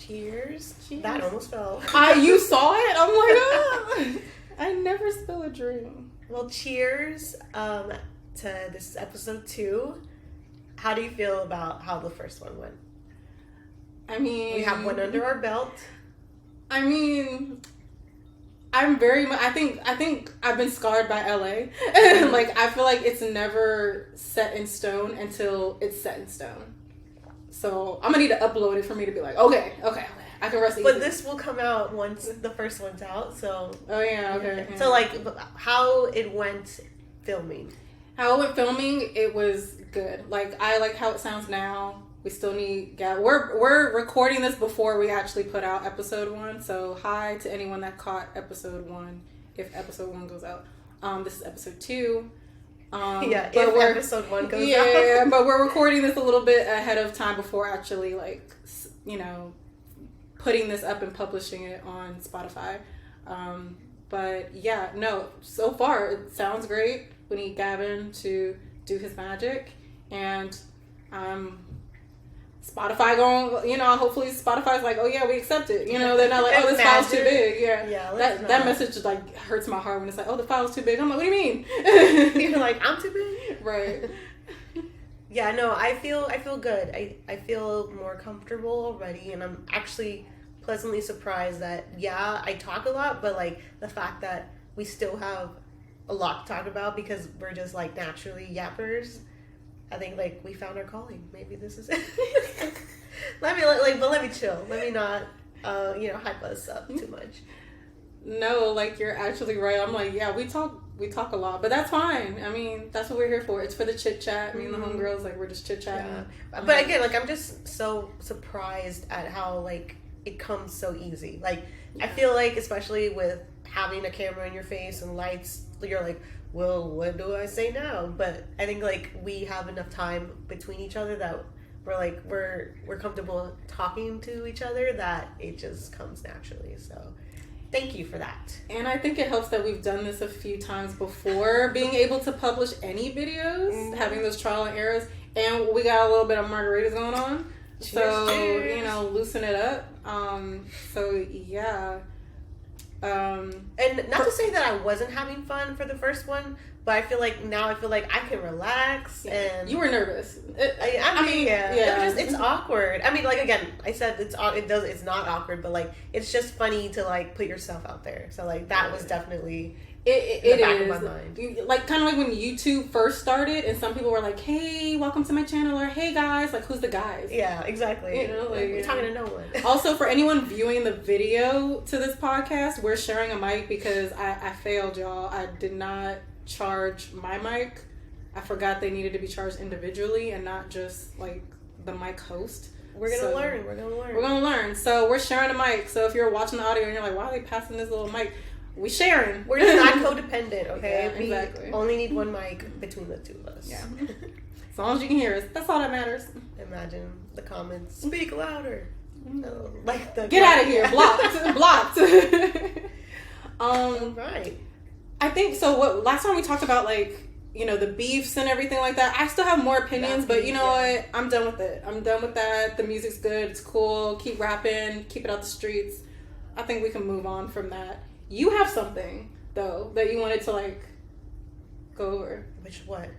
Cheers. Cheers. That almost fell. You saw it? I'm like, oh. I never spill a drink. Well, cheers to this is episode 2. How do you feel about how the first one went? I mean, we have one under our belt. I mean, I'm very much. I think I've been scarred by LA. Like, I feel like it's never set in stone until it's set in stone. So I'm gonna need to upload it for me to be like, okay, I can rest easy. But this will come out once the first one's out. So. Oh yeah, okay. So like, how it went filming? How it went filming, it was good. Like, I like how it sounds now. We still need we're recording this before we actually put out episode 1. So hi to anyone that caught episode 1 if episode 1 goes out. This is episode 2. If episode 1 goes out. Yeah, but we're recording this a little bit ahead of time before actually, like, putting this up and publishing it on Spotify. But yeah, no, so far it sounds great. We need Gavin to do his magic, and Spotify going, hopefully Spotify's like, oh yeah, we accept it. They're not like, oh, this file's too big. Yeah, that message just like hurts my heart when it's like, oh, the file's too big. I'm like, what do you mean? You're like, I'm too big? Right. Yeah, no, I feel good. I feel more comfortable already, and I'm actually pleasantly surprised that, yeah, I talk a lot, but like the fact that we still have a lot to talk about because we're just like naturally yappers. I think like we found our calling. Maybe this is it. Let me chill. Let me not hype us up too much. No, like, you're actually right. I'm like, yeah, we talk a lot, but that's fine. I mean, that's what we're here for. It's for the chit chat. Me and the homegirls, like, we're just chit chatting. Yeah. But again, like, I'm just so surprised at how like it comes so easy. Like, I feel like, especially with having a camera in your face and lights, you're like, well, what do I say now? But I think like we have enough time between each other that we're comfortable talking to each other that it just comes naturally. So thank you for that. And I think it helps that we've done this a few times before, being able to publish any videos, having those trial and errors, and we got a little bit of margaritas going on. Cheers, so cheers. Loosen it up. So yeah. And not to say that I wasn't having fun for the first one, but I feel like I can relax. Yeah. And you were nervous. I mean, it's awkward. I mean, like, again, I said it's not awkward, but like it's just funny to like put yourself out there. So like that was definitely in the back of my mind. Like, kind of like when YouTube first started, and some people were like, "Hey, welcome to my channel," or "Hey guys," like, who's the guys? Yeah, exactly. We're talking to no one. Also, for anyone viewing the video to this podcast, we're sharing a mic because I failed, y'all. I did not charge my mic. I forgot they needed to be charged individually and not just like the mic host. We're gonna learn. So we're sharing a mic. So if you're watching the audio and you're like, why are they passing this little mic? We sharing. We're just not codependent, okay? Yeah, exactly. We only need one mic between the two of us. Yeah. As long as you can hear us, that's all that matters. Imagine the comments. Speak louder. Get out of here. Blocked. Right. I think so. What last time we talked about, like, the beefs and everything like that. I still have more opinions, but you know what? I'm done with it. I'm done with that. The music's good. It's cool. Keep rapping. Keep it out the streets. I think we can move on from that. You have something though that you wanted to like go over. Which what?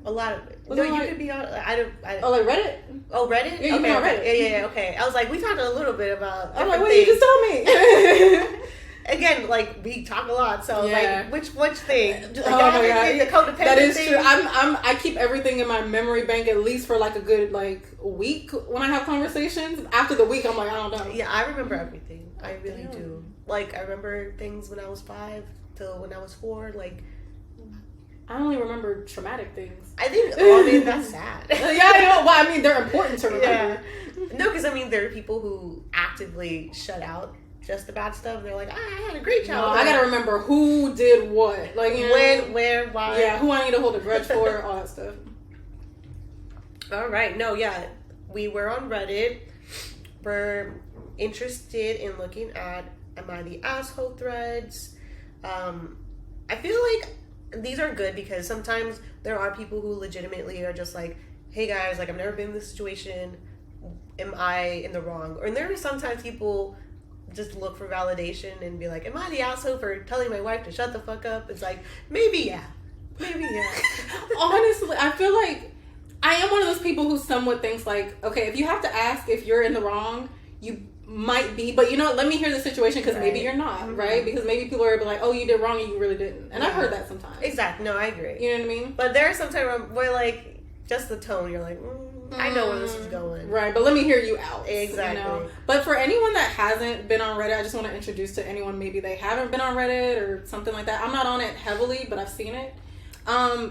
A lot of it. Was no, it you like, could be on. Oh, like Reddit? Oh, Reddit? Yeah, you okay, on Reddit. Yeah. Okay. I was like, we talked a little bit about. I'm like, wait, you just told me. Again, like, we talk a lot, so yeah. like, which thing? Oh my god, the codependent that is thing? true. I keep everything in my memory bank at least for like a good week when I have conversations. After the week, I'm like, I don't know. Yeah, I remember everything. I really do. Like, I remember things when I was 5 till when I was 4. Like, I only remember traumatic things. I think, that's sad. Yeah, I know. Well, I mean, they're important to remember. Yeah. No, because I mean, there are people who actively shut out just the bad stuff. They're like, I had a great childhood. No, I gotta remember who did what. Like, when, where, why. Yeah, who I need to hold a grudge for, all that stuff. All right. No, yeah. We were on Reddit. We're interested in looking at Am I the Asshole threads. I feel like these are good because sometimes there are people who legitimately are just like, hey guys, like, I've never been in this situation. am I in the wrong? Or there are sometimes people just look for validation and be like, am I the asshole for telling my wife to shut the fuck up? It's like, maybe yeah. Honestly, I feel like I am one of those people who somewhat thinks like, okay, if you have to ask if you're in the wrong, you might be, but you know what, let me hear the situation because maybe you're not, right? Because maybe people are like, oh, you did wrong and you really didn't. And I've heard that sometimes. Exactly. No, I agree. You know what I mean? But there are sometimes where like, just the tone, you're like, I know where this is going. Right, but let me hear you out. Exactly. You know? But for anyone that hasn't been on Reddit, I just want to introduce to anyone maybe they haven't been on Reddit or something like that. I'm not on it heavily, but I've seen it.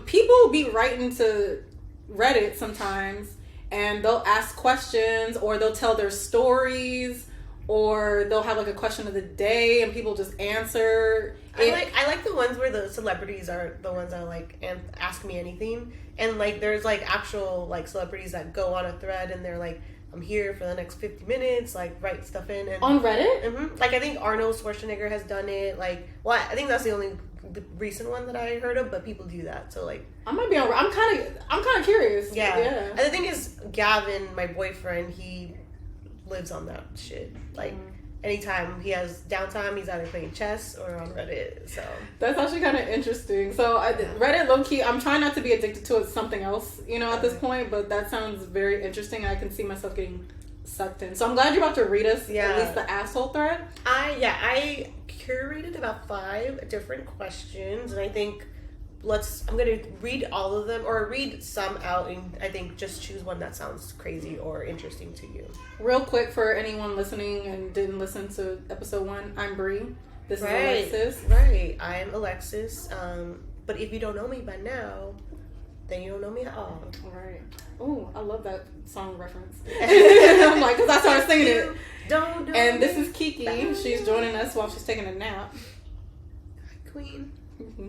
People be writing to Reddit sometimes and they'll ask questions or they'll tell their stories or they'll have like a question of the day and people just answer. I like the ones where the celebrities are the ones that like ask me anything, and like there's like actual like celebrities that go on a thread and they're like, I'm here for the next 50 minutes, like write stuff in. And on Reddit? Mm-hmm. Like I think Arnold Schwarzenegger has done it. Like, well, I think that's the only recent one that I heard of, but people do that. So like, I might be on. I'm kind of curious. Yeah. And the thing is, Gavin, my boyfriend, he lives on that shit. Like, anytime he has downtime, he's either playing chess or on Reddit. So that's actually kind of interesting. So Reddit, low key, I'm trying not to be addicted to it. Something else, you know, at this point. But that sounds very interesting. I can see myself getting sucked in. So I'm glad you're about to read us at least the asshole thread. I curated about 5 different questions, and I think I'm gonna read all of them or read some out, and I think just choose one that sounds crazy or interesting to you. Real quick for anyone listening and didn't listen to episode 1, I'm Bree. This is Alexis. Right, I'm Alexis. But if you don't know me by now, then you don't know me at all. Right. Oh, I love that song reference. I'm like, because I started singing it. And this is Kiki. She's joining us while she's taking a nap. Hi, Queen.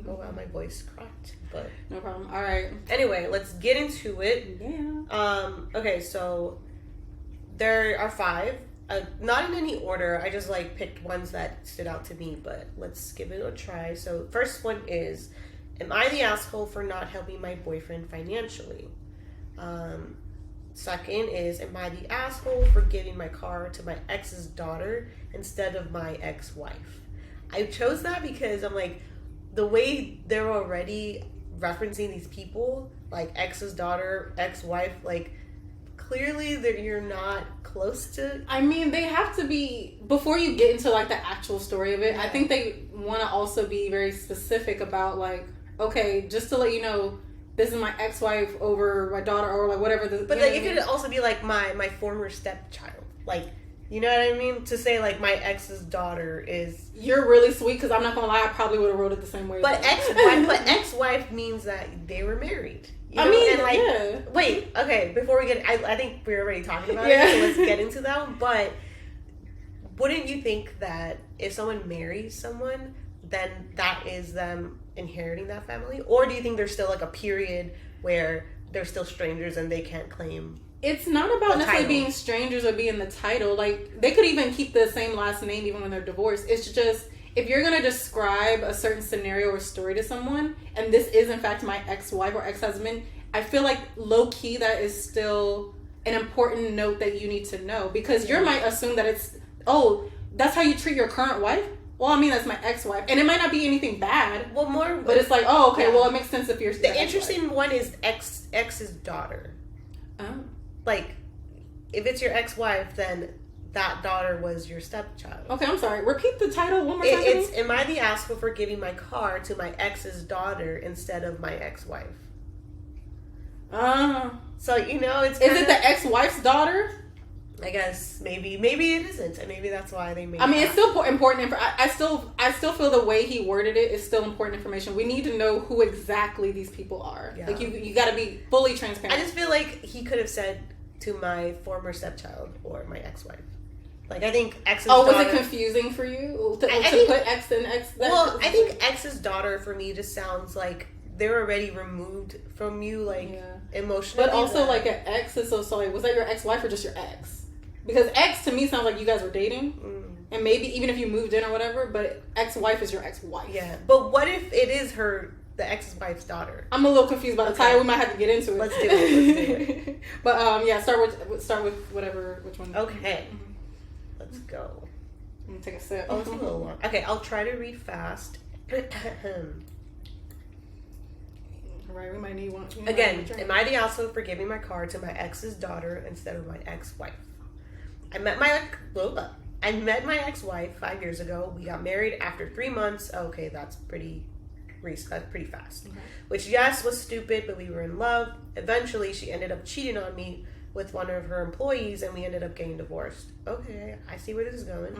Oh wow, my voice cracked, but no problem. All right. Anyway, let's get into it. Yeah. Okay, so there are 5. Not in any order. I just like picked ones that stood out to me, but let's give it a try. So first one is, am I the asshole for not helping my boyfriend financially? Second is, am I the asshole for giving my car to my ex's daughter instead of my ex-wife? I chose that because I'm like, the way they're already referencing these people, like ex's daughter, ex-wife, like clearly that you're not close to. I mean, they have to be, before you get into like the actual story of it, I think they want to also be very specific about like, okay, just to let you know, this is my ex-wife over my daughter or like whatever. But like, it could also be like my former stepchild, like. You know what I mean? To say like my ex's daughter is. You're really sweet because I'm not gonna lie, I probably would have wrote it the same way. But ex-wife means that they were married. You know? I mean, and like, wait, okay. Before we get, I think we're already talking about it. So let's get into that one. But wouldn't you think that if someone marries someone, then that is them inheriting that family? Or do you think there's still like a period where they're still strangers and they can't claim? It's not about necessarily being strangers or being the title. Like, they could even keep the same last name even when they're divorced. It's just, if you're going to describe a certain scenario or story to someone, and this is in fact my ex-wife or ex-husband, I feel like low-key that is still an important note that you need to know. Because you might assume that it's, oh, that's how you treat your current wife? Well, I mean, that's my ex-wife. And it might not be anything bad. Well, but it's like, oh, okay, well, it makes sense if you're the interesting one is ex's daughter. Oh. Like, if it's your ex-wife, then that daughter was your stepchild. Okay, I'm sorry. Repeat the title one more time. It's Am I the asshole for giving my car to my ex's daughter instead of my ex-wife? So, you know, it's Is it the ex-wife's daughter? I guess maybe it isn't, and maybe that's why they made. I mean, it's still important. I still feel the way he worded it is still important information. We need to know who exactly these people are. Yeah. Like you got to be fully transparent. I just feel like he could have said to my former stepchild or my ex-wife. Like, I think ex's daughter... was it confusing for you to put ex and ex? Well, I think ex's daughter for me just sounds like they're already removed from you, like, emotionally. But also, like, an ex is so like, was that your ex-wife or just your ex? Because ex to me sounds like you guys were dating. And maybe even if you moved in or whatever, but ex-wife is your ex-wife. Yeah. But what if it is her the ex-wife's daughter. I'm a little confused by the title. We might have to get into it. Let's do it. But yeah, start with whatever. Which one? Okay. Let's go. I'm gonna take a sip. Oh, it's a little long. Okay, I'll try to read fast. Right, we might need one. Again, am I the asshole for giving my car to my ex's daughter instead of my ex-wife? I met my ex-wife 5 years ago. We got married after 3 months. Okay, that's pretty fast. Okay. Which, yes, was stupid, but we were in love. Eventually, she ended up cheating on me with one of her employees, and we ended up getting divorced. Okay, I see where this is going.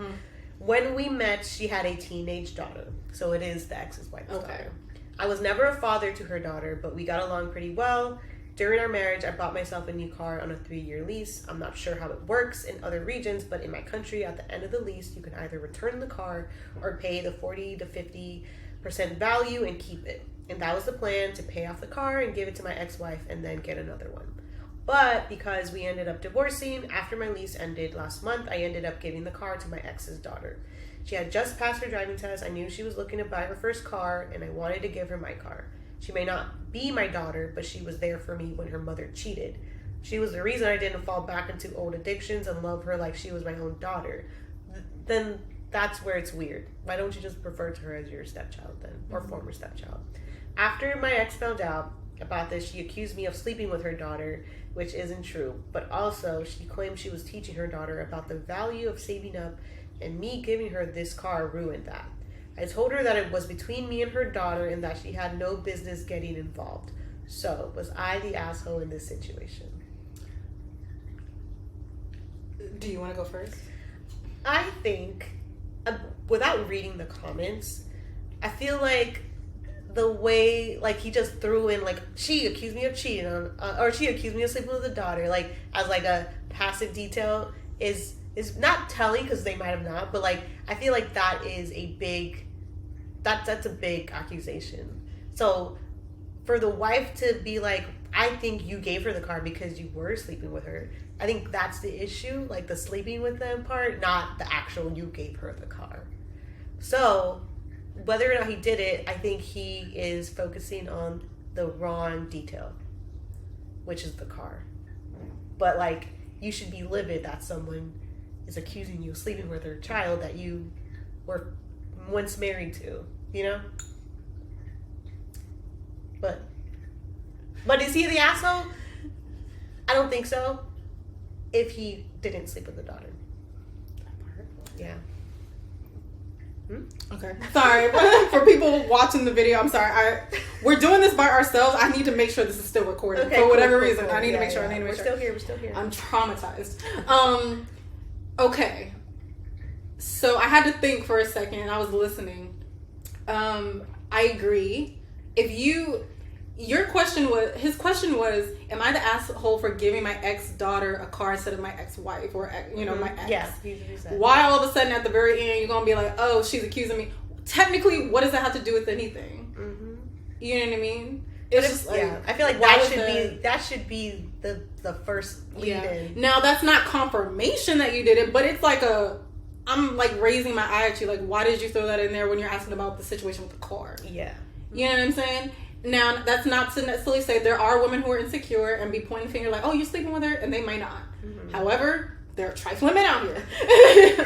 When we met, she had a teenage daughter, so it is the ex's wife's daughter. I was never a father to her daughter, but we got along pretty well. During our marriage, I bought myself a new car on a 3-year lease. I'm not sure how it works in other regions, but in my country, at the end of the lease, you can either return the car or pay the 40 to 50% value and keep it. And that was the plan, to pay off the car and give it to my ex-wife and then get another one. But because we ended up divorcing, after my lease ended last month, I ended up giving the car to my ex's daughter. She had just passed her driving test. I knew she was looking to buy her first car, and I wanted to give her my car. She may not be my daughter, but she was there for me when her mother cheated. She was the reason I didn't fall back into old addictions and love her like she was my own daughter. Then that's where it's weird. Why don't you just refer to her as your stepchild then, or former stepchild? After my ex found out about this, she accused me of sleeping with her daughter, which isn't true. But also, she claimed she was teaching her daughter about the value of saving up, and me giving her this car ruined that. I told her that it was between me and her daughter and that she had no business getting involved. So, was I the asshole in this situation? Do you want to go first? I think, without reading the comments, I feel like the way, like, he just threw in, like, she accused me of cheating on, or she accused me of sleeping with a daughter, like, as, like, a passive detail is not telling, because they might have not, but, like, I feel like that is a big, that's a big accusation. So, for the wife to be like, I think you gave her the car because you were sleeping with her, I think that's the issue, like, the sleeping with them part, not the actual you gave her the car. So, whether or not he did it, I think he is focusing on the wrong detail, which is the car. But, like, you should be livid that someone is accusing you of sleeping with their child that you were once married to, you know? But is he the asshole? I don't think so. If he didn't sleep with the daughter. Yeah. Okay. Sorry. For people watching the video, I'm sorry. We're doing this by ourselves. I need to make sure this is still recorded. Okay, for whatever reason. Cool. I need to make sure. We're still here. I'm traumatized. Okay. So I had to think for a second, and I was listening. I agree. His question was, am I the asshole for giving my ex-daughter a car instead of my ex-wife or, my ex? Yeah. Why all of a sudden at the very end you're going to be like, oh, she's accusing me? Technically, what does that have to do with anything? Mm-hmm. You know what I mean? It's just like, yeah. I feel like that should be the first lead in. Now, that's not confirmation that you did it, but it's like I'm like raising my eye at you, like, why did you throw that in there when you're asking about the situation with the car? Yeah. You know what I'm saying? Now, that's not to necessarily say there are women who are insecure and be pointing finger like, oh, you're sleeping with her, and they might not. Mm-hmm. However, there are trifling men out here.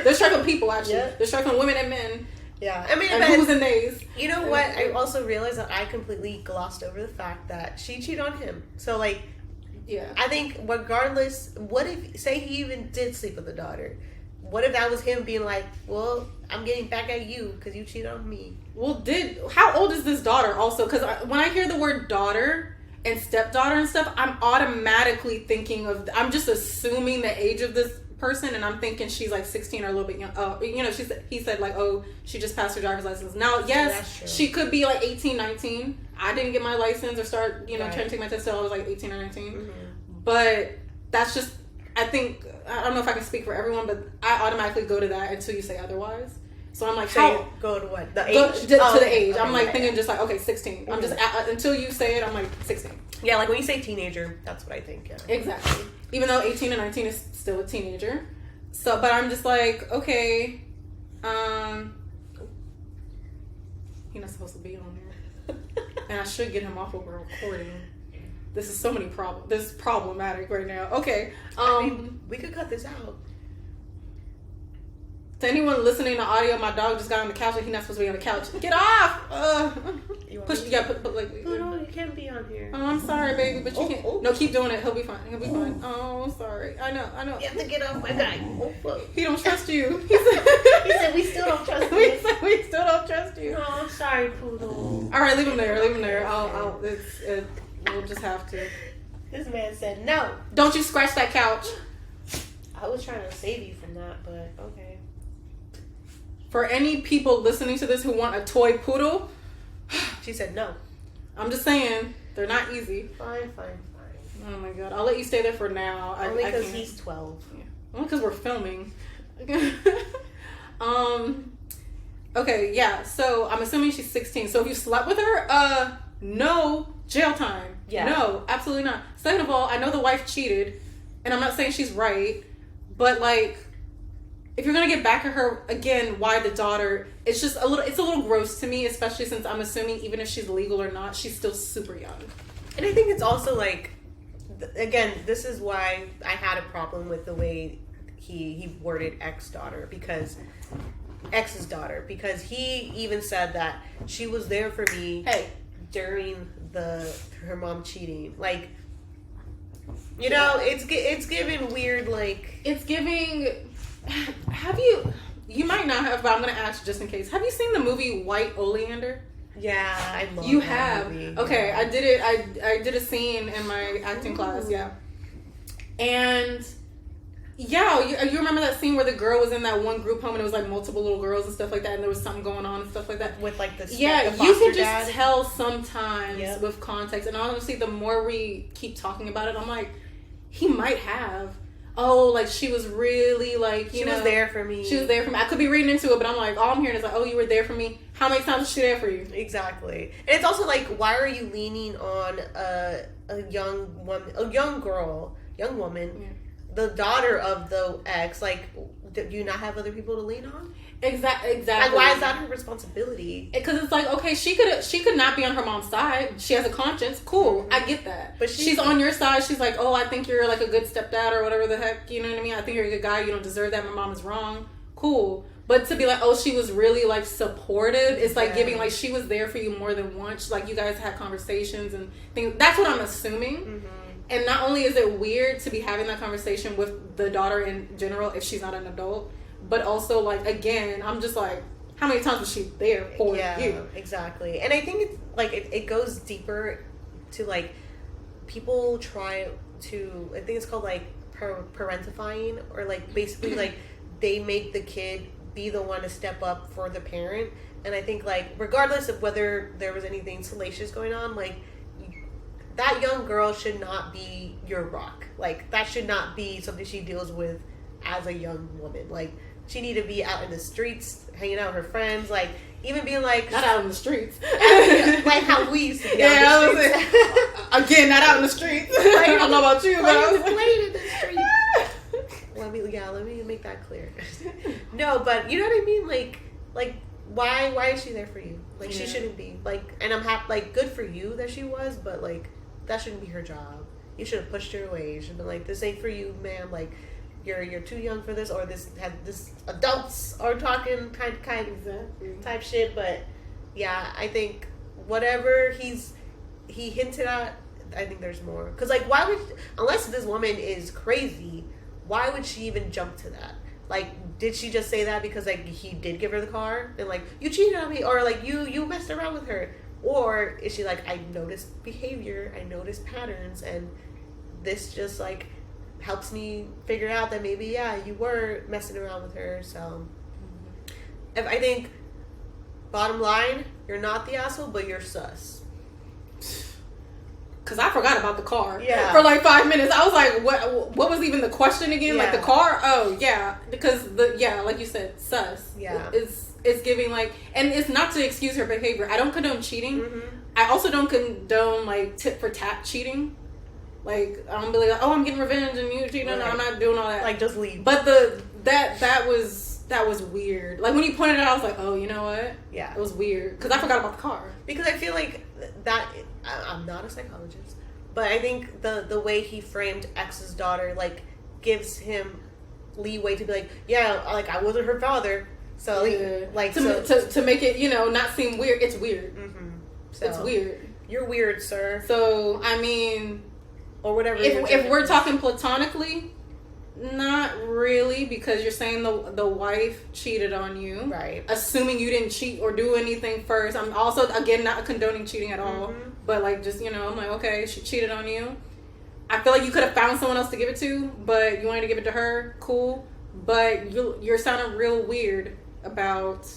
There's trifling people, actually. Yep. There's trifling women and men. Yeah. I mean, and who's and theys. You know what? I also realized that I completely glossed over the fact that she cheated on him. So, like, yeah. I think regardless, what if, say he even did sleep with the daughter? What if that was him being like, well, I'm getting back at you because you cheated on me? Well, how old is this daughter also? Because when I hear the word daughter and stepdaughter and stuff, I'm automatically thinking I'm just assuming the age of this person, and I'm thinking she's like 16 or a little bit young. He said like, oh, she just passed her driver's license. Now, yes, she could be like 18, 19. I didn't get my license or start, trying to take my test until I was like 18 or 19. Mm-hmm. But that's just, I think, I don't know if I can speak for everyone, but I automatically go to that until you say otherwise. So I'm like, go to what? The age? To the age. I'm like thinking just like, okay, 16. Mm-hmm. I'm just, until you say it, I'm like 16. Yeah, like when you say teenager, that's what I think. Yeah. Exactly. Even though 18 and 19 is still a teenager. So, but I'm just like, okay, you're not supposed to be on there. And I should get him off of a recording. This is so many problems. This is problematic right now. Okay. I mean, we could cut this out. To anyone listening to audio, my dog just got on the couch and he's not supposed to be on the couch. Get off! Push. Yeah, put like. No, you can't be on here. Oh, I'm sorry, baby, but you can't. Oh. No, keep doing it. He'll be fine. He'll be fine. Oh, sorry. I know. You have to get off my guy. Oh, fuck. He don't trust you. He said we still don't trust you. We still don't trust you. No, I'm sorry, Poodle. All right, leave him there. Leave him there. We'll just have to. This man said no. Don't you scratch that couch. I was trying to save you from that, but okay. For any people listening to this who want a toy poodle, she said no. I'm just saying, they're not easy. Fine. Oh my god, I'll let you stay there for now. Only because he's 12. Yeah. Only because we're filming. Okay, yeah. So I'm assuming she's 16. So if you slept with her, no jail time. Yeah. No, absolutely not. Second of all, I know the wife cheated, and I'm not saying she's right, but like, if you're gonna get back at her again, why the daughter? It's just a little gross to me, especially since I'm assuming even if she's legal or not, she's still super young. And I think it's also like, again, this is why I had a problem with the way he worded ex's daughter, because he even said that she was there for me during her mom cheating. Like, you know, it's giving weird, like, it's giving. Have you might not have, but I'm gonna ask just in case. Have you seen the movie White Oleander? Yeah, I love you that have movie. Okay, I did it. I did a scene in my acting class. Yeah, and yeah, you remember that scene where the girl was in that one group home and it was like multiple little girls and stuff like that, and there was something going on and stuff like that with like the you can just tell sometimes with context. And honestly, the more we keep talking about it, I'm like, he might have. Oh, like she was really like, she was there for me. She was there for me. I could be reading into it, but I'm like, all I'm hearing is like, oh, you were there for me. How many times was she there for you? Exactly. And it's also like, why are you leaning on a young woman, young woman, the daughter of the ex? Like, do you not have other people to lean on? Exactly. Like, why is that her responsibility? Because it's like, okay, she could not be on her mom's side. She has a conscience. Cool, I get that. But she's on your side. She's like, oh, I think you're like a good stepdad or whatever the heck. You know what I mean? I think you're a good guy. You don't deserve that. My mom is wrong. Cool. But to be like, oh, she was really like supportive. It's like giving like she was there for you more than once. Like you guys had conversations and things. That's what I'm assuming. Mm-hmm. And not only is it weird to be having that conversation with the daughter in general if she's not an adult, but also, like, again, I'm just like, how many times was she there for you? Yeah, exactly. And I think it's, like, it goes deeper to, like, people try to, I think it's called, like, parentifying, or, like, basically, like, they make the kid be the one to step up for the parent. And I think, like, regardless of whether there was anything salacious going on, like, that young girl should not be your rock. Like, that should not be something she deals with as a young woman. Like, she need to be out in the streets, hanging out with her friends, like, even being like... Not out in the streets. Like how we used to be out in the streets. Again, not out in the streets. I don't know about you, but... Playing in the streets. Let me make that clear. No, but you know what I mean? Like, why is she there for you? Like, she shouldn't be. Like, and I'm happy, like, good for you that she was, but, like, that shouldn't be her job. You should have pushed her away. You should have been like, this ain't for you, ma'am. Like, you're too young for this, or this adults are talking kind of type shit. But yeah, I think whatever he hinted at, I think there's more. Because, like, why would, unless this woman is crazy, why would she even jump to that? Like, did she just say that because, like, he did give her the car and, like, you cheated on me, or, like, you messed around with her? Or is she like, I noticed behavior, I noticed patterns, and this just, like, helps me figure out that maybe, you were messing around with her. So if I think, bottom line, you're not the asshole, but you're sus. Because I forgot about the car. Yeah. For like 5 minutes. I was like, what was even the question again? Yeah. Like, the car? Oh, yeah. Because, like you said, sus. Yeah. It's giving, like... And it's not to excuse her behavior. I don't condone cheating. Mm-hmm. I also don't condone, like, tit for tat cheating. Like, I don't be like, oh, I'm getting revenge and you cheating. Right. No, I'm not doing all that. Like, just leave. But that was that was weird. Like when you pointed it out, I was like, oh, you know what? Yeah. It was weird because I forgot about the car. Because I feel like that I'm not a psychologist, but I think the way he framed X's daughter like gives him leeway to be like, yeah, like I wasn't her father, so like to make it, you know, not seem weird. It's weird. Mm-hmm. So, it's weird. You're weird, sir. So I mean, or whatever. If we're talking platonically, not really, because you're saying the wife cheated on you, right? Assuming you didn't cheat or do anything first. I'm also again not condoning cheating at all, but like just, you know, I'm like, okay, she cheated on you. I feel like you could have found someone else to give it to, but you wanted to give it to her. Cool, but you're sounding real weird about,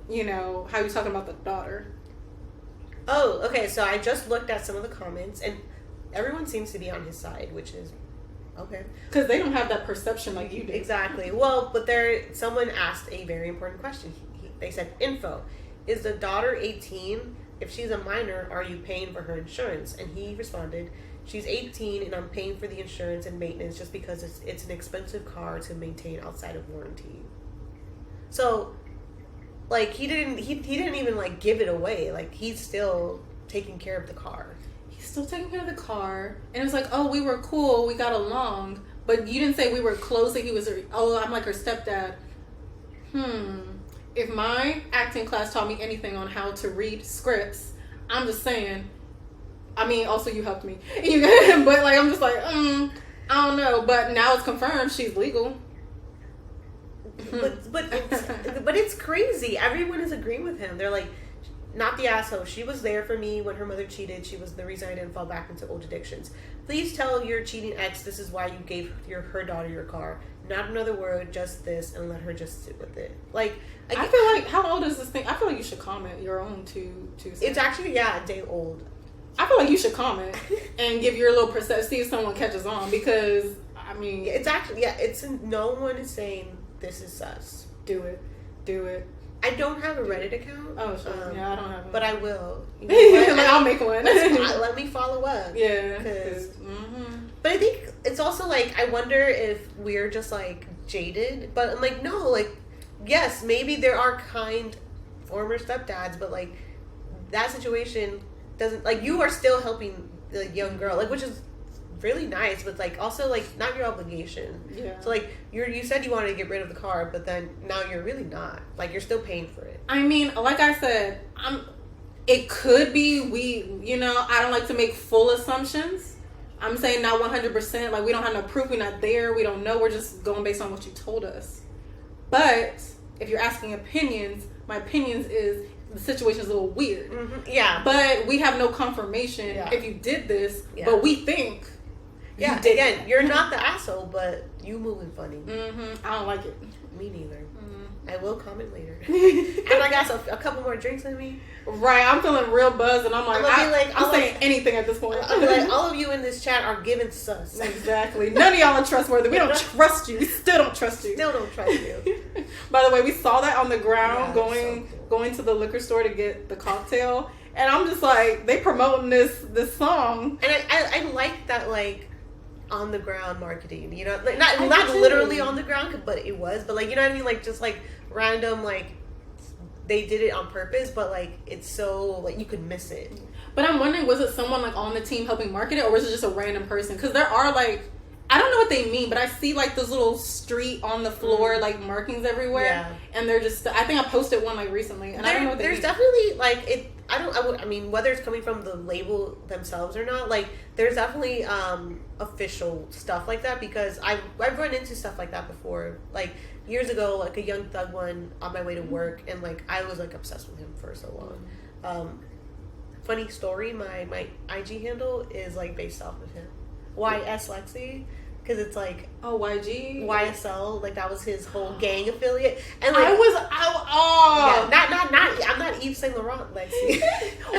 you know, how you talking about the daughter. Oh, okay. So I just looked at some of the comments, and everyone seems to be on his side, which is okay. Because they don't have that perception like you do. Exactly. Well, but someone asked a very important question. They said, info, is the daughter 18? If she's a minor, are you paying for her insurance? And he responded, she's 18 and I'm paying for the insurance and maintenance just because it's an expensive car to maintain outside of warranty. So, like, he didn't even, like, give it away. Like, he's still taking care of the car. He's still taking care of the car. And it was like, oh, we were cool. We got along. But you didn't say we were close. That he was, I'm like her stepdad. If my acting class taught me anything on how to read scripts, I'm just saying. I mean, also you helped me. But, like, I'm just like, I don't know. But now it's confirmed she's legal. But it's crazy. Everyone is agreeing with him. They're like, not the asshole. She was there for me when her mother cheated. She was the reason I didn't fall back into old addictions. Please tell your cheating ex this is why you gave her daughter your car. Not another word, just this, and let her just sit with it. Like, I feel like, how old is this thing? I feel like you should comment your own two cents. It's actually, a day old. I feel like you should comment and give your little perception, see if someone catches on, because I mean, it's actually, no one is saying this is sus. Do it. I don't have a Reddit account. Oh, sure. Yeah, I don't have one. But I will. You know like, I'll make one. Let me follow up. Yeah. But I think it's also like, I wonder if we're just like jaded. But I'm like, no, like, yes, maybe there are kind former stepdads, but like that situation doesn't, like, you are still helping the young girl, like, which is really nice, but like also like not your obligation. Yeah. So like you said you wanted to get rid of the car, but then now you're really not. Like, you're still paying for it. I mean, like I said, it could be I don't like to make full assumptions. I'm saying not 100%. Like, we don't have no proof. We're not there. We don't know. We're just going based on what you told us. But if you're asking opinions, my opinions is the situation is a little weird. Mm-hmm. Yeah. But we have no confirmation if you did this. Yeah. But we think. Yeah. Again, you're not the asshole, but you moving funny. I don't like it. Me neither. I will comment later. And I got a couple more drinks in me. Right, I'm feeling real buzzed, and I'm saying anything at this point. I'm like, all of you in this chat are giving sus. Exactly. None of y'all are trustworthy. We don't trust you. We still don't trust you. Still don't trust you. By the way, we saw that on the ground going to the liquor store to get the cocktail, and I'm just like, they promoting this song. And I like that, like, on the ground marketing, you know, like not literally on the ground, but it was, but like, you know what I mean, like just like random, like they did it on purpose, but like it's so like you could miss it. But I'm wondering, was it someone like on the team helping market it, or was it just a random person? Because there are like, I don't know what they mean, but I see like those little street on the floor like markings everywhere, and they're just, I think I posted one like recently, and I don't know what they mean. Definitely like it. I mean, whether it's coming from the label themselves or not, like there's definitely official stuff like that, because I've run into stuff like that before. Like years ago, like a Young Thug one on my way to work, and like I was like obsessed with him for so long. Funny story, my IG handle is like based off of him. YS Lexi. Because it's like, YG? YSL, like that was his whole gang affiliate. And like, I'm not Yves Saint Laurent, Lexi.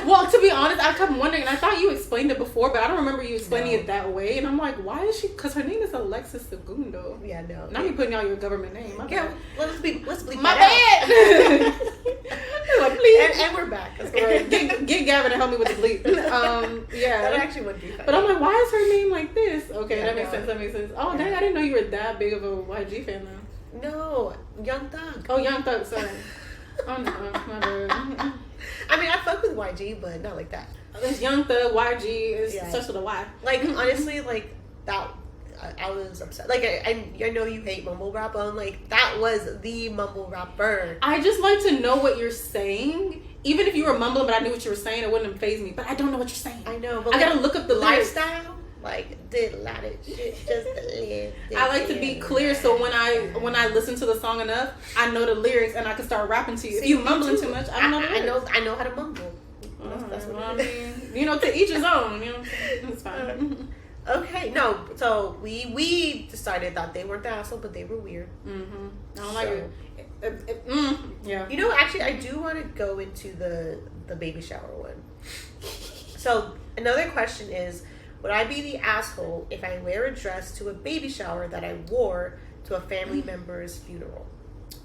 Well, to be honest, I kept wondering, and I thought you explained it before, but I don't remember you explaining it that way. And I'm like, why is she? Because her name is Alexis Segundo. Yeah, no. Now you're putting out your government name. Let's bleep my that bad. Like, please. And we're back. Right. Get Gavin to help me with the bleep. Yeah. That actually would be funny. But I'm like, why is her name like this? Okay, that makes sense. Oh, dang, I didn't know you were that big of a YG fan, though. No, Young Thug. Oh, Young Thug, sorry. Oh, no, my bad. I mean, I fuck with YG, but not like that. It's Young Thug, YG, it starts with a Y. Like, honestly, like, that, I was upset. Like, I know you hate mumble rap, but I'm like, that was the mumble rapper. I just like to know what you're saying. Even if you were mumbling, but I knew what you were saying, it wouldn't faze me. But I don't know what you're saying. I know, but I gotta look up the lyrics. lifestyle. Like, did a lot of shit just to live. I like to be clear, so when I listen to the song enough, I know the lyrics and I can start rapping to you. If you mumbling too much, I don't know. I know how to mumble. That's what I mean. You know, to each his own. You know, it's fine. Okay, no. So we decided that they weren't the asshole, but they were weird. Mm-hmm. I don't like it. Yeah. You know, actually, I do want to go into the baby shower one. So another question is, would I be the asshole if I wear a dress to a baby shower that I wore to a family member's funeral?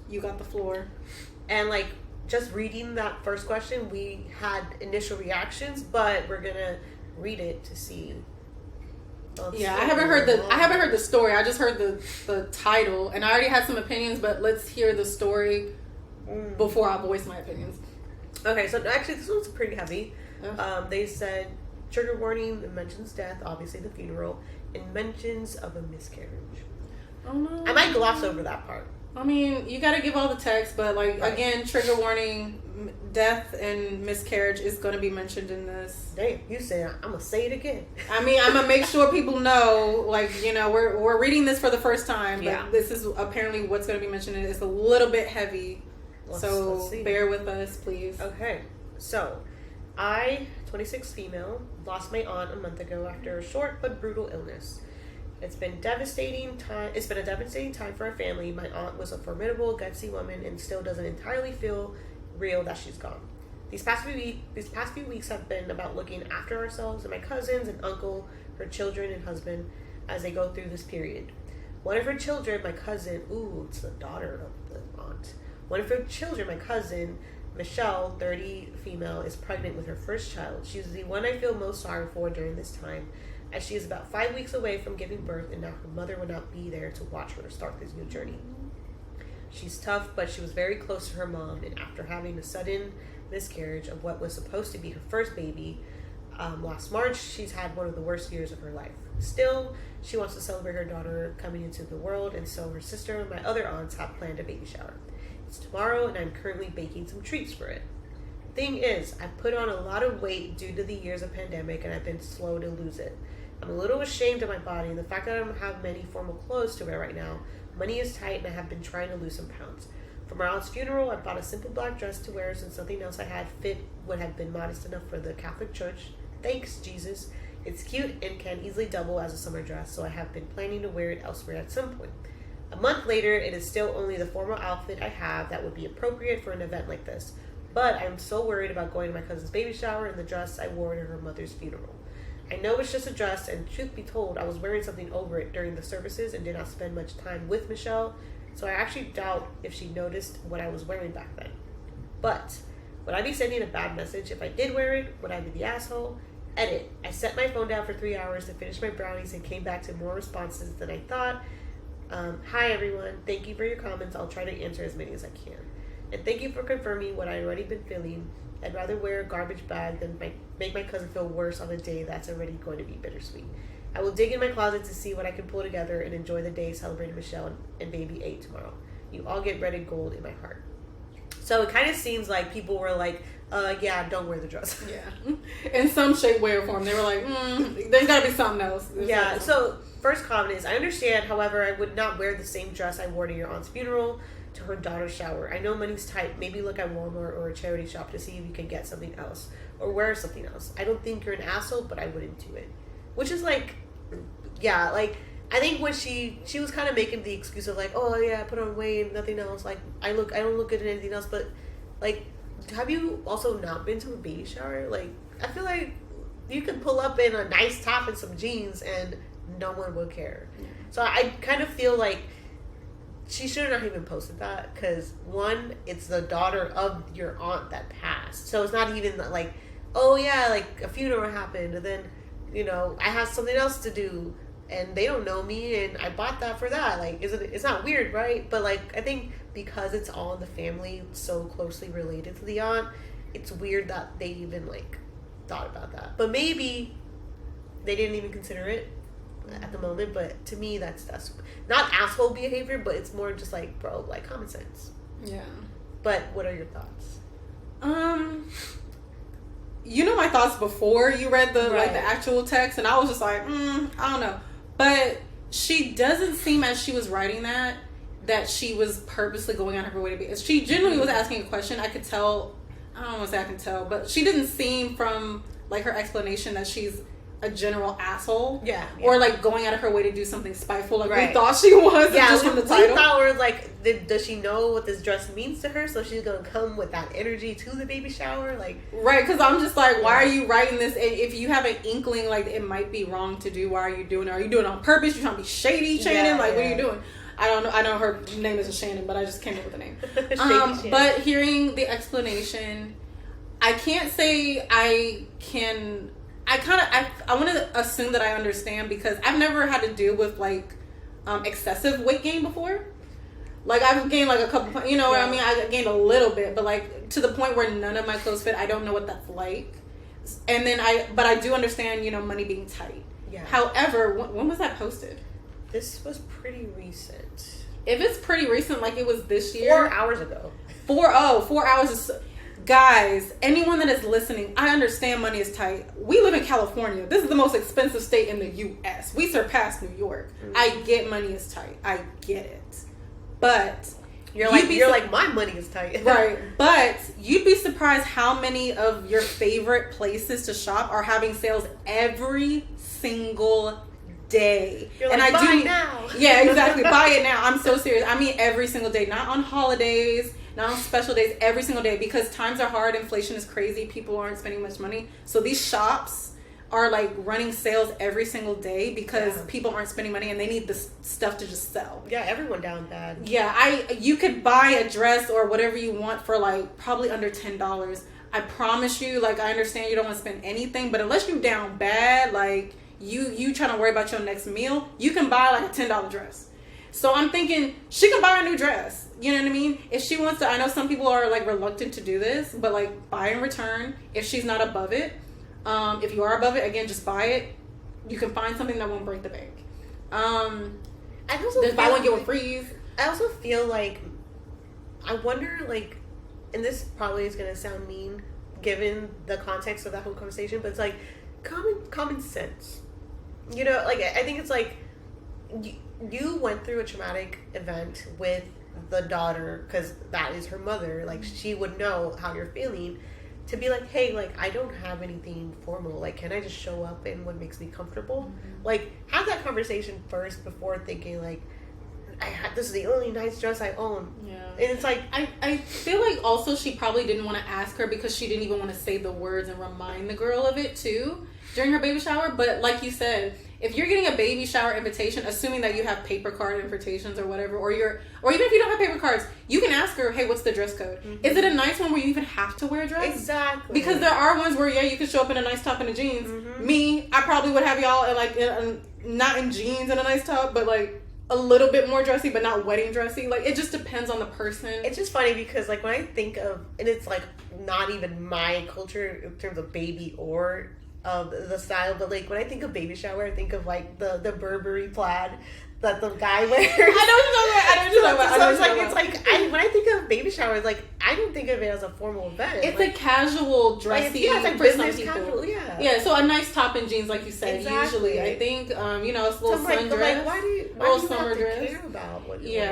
You got the floor. And like, just reading that first question, we had initial reactions, but we're gonna read it to see. Yeah, I haven't heard the story. I just heard the title, and I already had some opinions. But let's hear the story before I voice my opinions. Okay, so actually, this one's pretty heavy. They said trigger warning. It mentions death, obviously the funeral, and mentions of a miscarriage. Oh no! I might gloss over that part. I mean, you got to give all the text, but like again, trigger warning, death and miscarriage is going to be mentioned in this. Damn, you said I'm gonna say it again. I mean, I'm gonna make sure people know, like, you know, we're reading this for the first time, but this is apparently what's going to be mentioned. It's a little bit heavy, so bear with us, please. Okay, so I, 26 female, lost my aunt a month ago after a short but brutal illness. It's been a devastating time for our family. My aunt was a formidable, gutsy woman and still doesn't entirely feel real that she's gone. These past few weeks have been about looking after ourselves and my cousins and uncle, her children and husband as they go through this period. One of her children, my cousin, it's the daughter of the aunt. One of her children, my cousin, Michelle, 30 female, is pregnant with her first child. She's the one I feel most sorry for during this time, as she is about 5 weeks away from giving birth and now her mother will not be there to watch her start this new journey. She's tough, but she was very close to her mom, and after having a sudden miscarriage of what was supposed to be her first baby last March, she's had one of the worst years of her life. Still, she wants to celebrate her daughter coming into the world, and so her sister and my other aunts have planned a baby shower. It's tomorrow, and I'm currently baking some treats for it. Thing is, I've put on a lot of weight due to the years of pandemic, and I've been slow to lose it. I'm a little ashamed of my body and the fact that I don't have many formal clothes to wear right now. Money is tight and I have been trying to lose some pounds. For my aunt's funeral, I bought a simple black dress to wear since nothing else I had fit would have been modest enough for the Catholic Church. Thanks, Jesus. It's cute and can easily double as a summer dress, so I have been planning to wear it elsewhere at some point. A month later, it is still only the formal outfit I have that would be appropriate for an event like this. But I'm so worried about going to my cousin's baby shower in the dress I wore to her mother's funeral. I know it's just a dress, and truth be told, I was wearing something over it during the services and did not spend much time with Michelle, so I actually doubt if she noticed what I was wearing back then. But would I be sending a bad message if I did wear it? Would I be the asshole? Edit. I set my phone down for 3 hours to finish my brownies and came back to more responses than I thought. Hi everyone. Thank you for your comments. I'll try to answer as many as I can. And thank you for confirming what I've already been feeling. I'd rather wear a garbage bag than make my cousin feel worse on a day that's already going to be bittersweet. I will dig in my closet to see what I can pull together and enjoy the day celebrating Michelle and baby 8 tomorrow. You all get red and gold in my heart. So it kind of seems like people were like, yeah, don't wear the dress. Yeah. In some shape, way, or form. They were like, there's got to be something else. Yeah, so first comment is, I understand, however, I would not wear the same dress I wore to your aunt's funeral, to her daughter's shower. I know money's tight. Maybe look at Walmart or a charity shop to see if you can get something else or wear something else. I don't think you're an asshole, but I wouldn't do it. Which is like, yeah, like, I think when she was kind of making the excuse of like, oh yeah, I put on weight and nothing else. Like, I don't look good in anything else. But like, have you also not been to a baby shower? Like, I feel like you could pull up in a nice top and some jeans and no one will care. So I kind of feel like she should have not even posted that, because one, it's the daughter of your aunt that passed, so it's not even like, oh yeah, like a funeral happened and then, you know, I have something else to do. and they don't know me, and I bought that for that. Like, it's not weird, right? But like, I think because it's all in the family, so closely related to the aunt, it's weird that they even like thought about that. But maybe they didn't even consider it at the moment. But to me, that's not asshole behavior, but it's more just like, bro, like common sense. Yeah. But what are your thoughts? You know my thoughts before you read the like the actual text, and I was just like, I don't know. But she doesn't seem, as she was writing that she was purposely going out of her way to be. She genuinely was asking a question. I could tell. I don't want to say I can tell, but she didn't seem from like her explanation that she's a general asshole. Yeah. Or like going out of her way to do something spiteful like we thought she was. Yeah, just from the title. We thought we were like, does she know what this dress means to her? So she's gonna come with that energy to the baby shower, like right? Because I'm just like, why are you writing this? And if you have an inkling like it might be wrong to do, why are you doing it? Are you doing it on purpose? You trying to be shady, Shannon? What are you doing? I don't know. I know her name isn't Shannon, but I just came up with the name. But hearing the explanation, I can't say I can. I want to assume that I understand, because I've never had to deal with like excessive weight gain before. Like I've gained like a couple, you know what I mean? I gained a little bit, but like to the point where none of my clothes fit. I don't know what that's like. And then but I do understand, you know, money being tight. Yeah. However, when was that posted? This was pretty recent. If it's pretty recent, like it was this year. 4 hours ago. 4 hours is... Guys, anyone that is listening, I understand money is tight. We live in California. This is the most expensive state in the U.S. We surpass New York. Mm-hmm. I get money is tight. I get it. But you're like my money is tight. Right. But you'd be surprised how many of your favorite places to shop are having sales every single day. You're like, buy it now. Yeah, exactly. Buy it now. I'm so serious. I mean every single day, not on holidays, not on special days, every single day, because times are hard, inflation is crazy, people aren't spending much money. So these shops are like running sales every single day because people aren't spending money and they need this stuff to just sell. Yeah, everyone down bad. Yeah, you could buy a dress or whatever you want for like probably under $10. I promise you, like I understand you don't want to spend anything, but unless you down bad, like you trying to worry about your next meal, you can buy like a $10 dress. So I'm thinking she can buy a new dress. You know what I mean? If she wants to, I know some people are like reluctant to do this, but like buy and return if she's not above it. If you are above it, again, just buy it. You can find something that won't break the bank. I also there's buy one get one free. I also feel like, I wonder, like, and this probably is gonna sound mean given the context of that whole conversation, but it's like common sense. You know, like I think it's like you went through a traumatic event with the daughter because that is her mother. Like she would know how you're feeling. To be like, hey, like I don't have anything formal. Like, can I just show up in what makes me comfortable? Mm-hmm. Like, have that conversation first before thinking like, this is the only nice dress I own. Yeah, and it's like I feel like also she probably didn't want to ask her because she didn't even want to say the words and remind the girl of it too during her baby shower. But like you said, if you're getting a baby shower invitation, assuming that you have paper card invitations or whatever, or even if you don't have paper cards, you can ask her, hey, what's the dress code? Mm-hmm. Is it a nice one where you even have to wear a dress? Exactly. Because there are ones where, you can show up in a nice top and a jeans. Mm-hmm. Me, I probably would have y'all not in jeans and a nice top, but like a little bit more dressy, but not wedding dressy. Like, it just depends on the person. It's just funny because like when I think of, and it's like not even my culture in terms of baby or the style, but like when I think of baby shower, I think of like the Burberry plaid that the guy wears. I don't know. When I think of baby showers, like I don't think of it as a formal event. It's like, a casual dressy. It's like business casual. Yeah. So a nice top and jeans, like you said. Exactly. Usually, I think it's a little sundress. But like, why do you have to care about what you're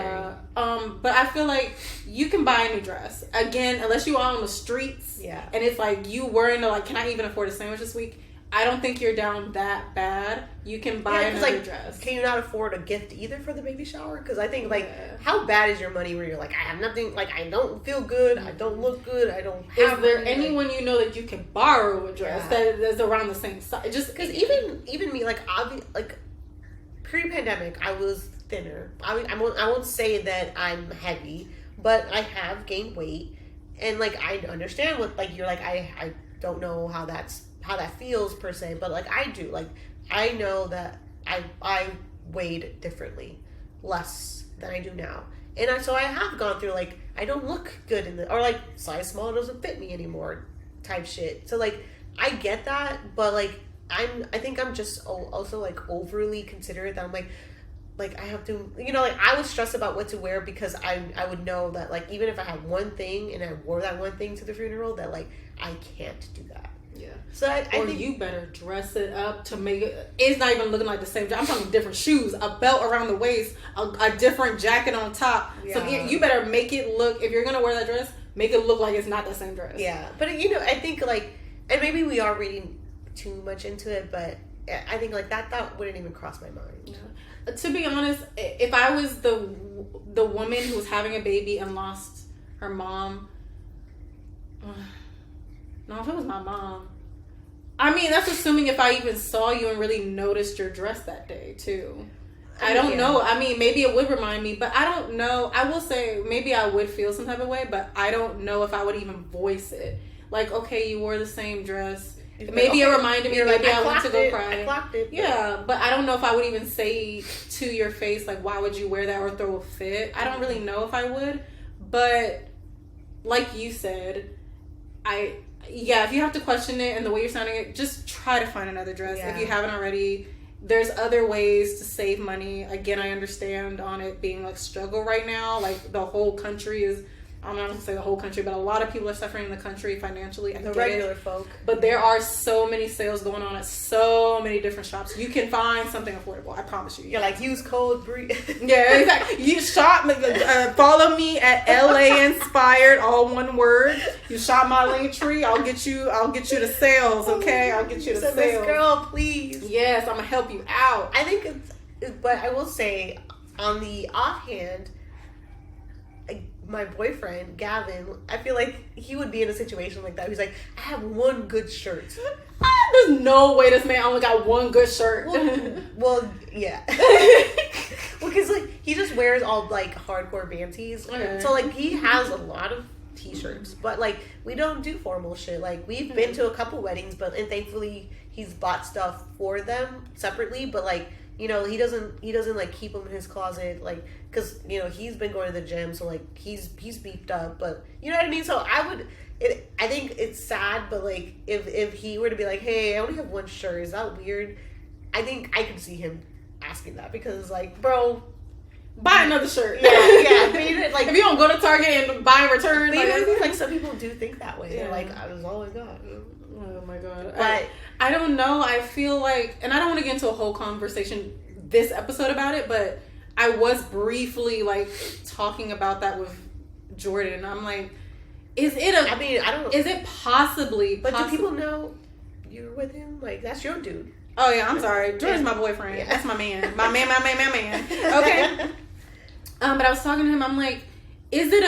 wearing? But I feel like you can buy a new dress again, unless you are on the streets. Yeah. And it's like you worrying like, can I even afford a sandwich this week? I don't think you're down that bad. You can buy another dress. Can you not afford a gift either for the baby shower? Because I think, how bad is your money where you're like, I have nothing, like, I don't feel good, I don't look good, I don't have Is there anyone you know that you can borrow a dress that's around the same size? Just because even me, like, pre-pandemic, I was thinner. I won't say that I'm heavy, but I have gained weight. And, like, I understand what, like, you're like, I don't know how that feels per se, but like I do, like I know that I weighed differently, less than I do now. And so I have gone through, like, I don't look good or like, size small doesn't fit me anymore type shit. So, like, I get that, but, like, I think I'm just also, like, overly considerate that I'm, like, I have to, like, I was stressed about what to wear because I would know that, like, even if I had one thing and I wore that one thing to the funeral, that, like, I can't do that. Yeah. So I think you better dress it up to make it's not even looking like the same. I'm talking different shoes, a belt around the waist, a different jacket on top. Yeah. So you better make it look, if you're going to wear that dress, make it look like it's not the same dress. Yeah. But, I think, like, and maybe we are reading too much into it, but I think, like, that thought wouldn't even cross my mind. Yeah. To be honest, if I was the woman who was having a baby and lost her mom, no, if it was my mom, I mean, that's assuming if I even saw you and really noticed your dress that day too. I don't know. I mean, maybe it would remind me, but I don't know. I will say maybe I would feel some type of way, but I don't know if I would even voice it. Like, okay, you wore the same dress. Maybe it reminded me, maybe I went to go cry. I clocked it. Yeah, but I don't know if I would even say to your face, like, why would you wear that or throw a fit? I don't really know if I would. But like you said, if you have to question it and the way you're sounding it, just try to find another dress. Yeah. If you haven't already, there's other ways to save money. Again, I understand on it being like struggle right now. Like the whole country is, I'm not going to say the whole country, but a lot of people are suffering in the country financially. The regular folk. But there are so many sales going on at so many different shops. You can find something affordable. I promise you. You're like, use code BREE. Yeah, exactly. You shop, follow me at LA Inspired, all one word. You shop my link tree. I'll get you the sales, okay? I'll get you the sales. This girl, please. Yes, I'm going to help you out. I think but I will say, on the offhand, my boyfriend, Gavin, I feel like he would be in a situation like that. He's like, I have one good shirt. There's no way this man only got one good shirt. Well yeah. Because, like, he just wears all, like, hardcore banties. Okay. So, like, he has a lot of t-shirts. But, like, we don't do formal shit. Like, we've been to a couple weddings, and thankfully he's bought stuff for them separately. But, like, he doesn't like keep them in his closet, like, because he's been going to the gym, so, like, he's beefed up, but you know what I mean. So I think it's sad, but, like, if he were to be like, hey, I only have one shirt, is that weird? I think I could see him asking that, because, like, bro, buy another shirt. Yeah. But like, if you don't go to Target and buy and return, like some people do think that way. Yeah. They're like, I was all I got. Oh my god. But I don't know. I feel like, and I don't want to get into a whole conversation this episode about it, but I was briefly, like, talking about that with Jordan. I'm like, I don't know. Is it possibly? But do people know you're with him? Like, that's your dude. Oh yeah, I'm sorry. Jordan's my boyfriend. Yeah. That's my man. My man. Okay. But I was talking to him. I'm like, is it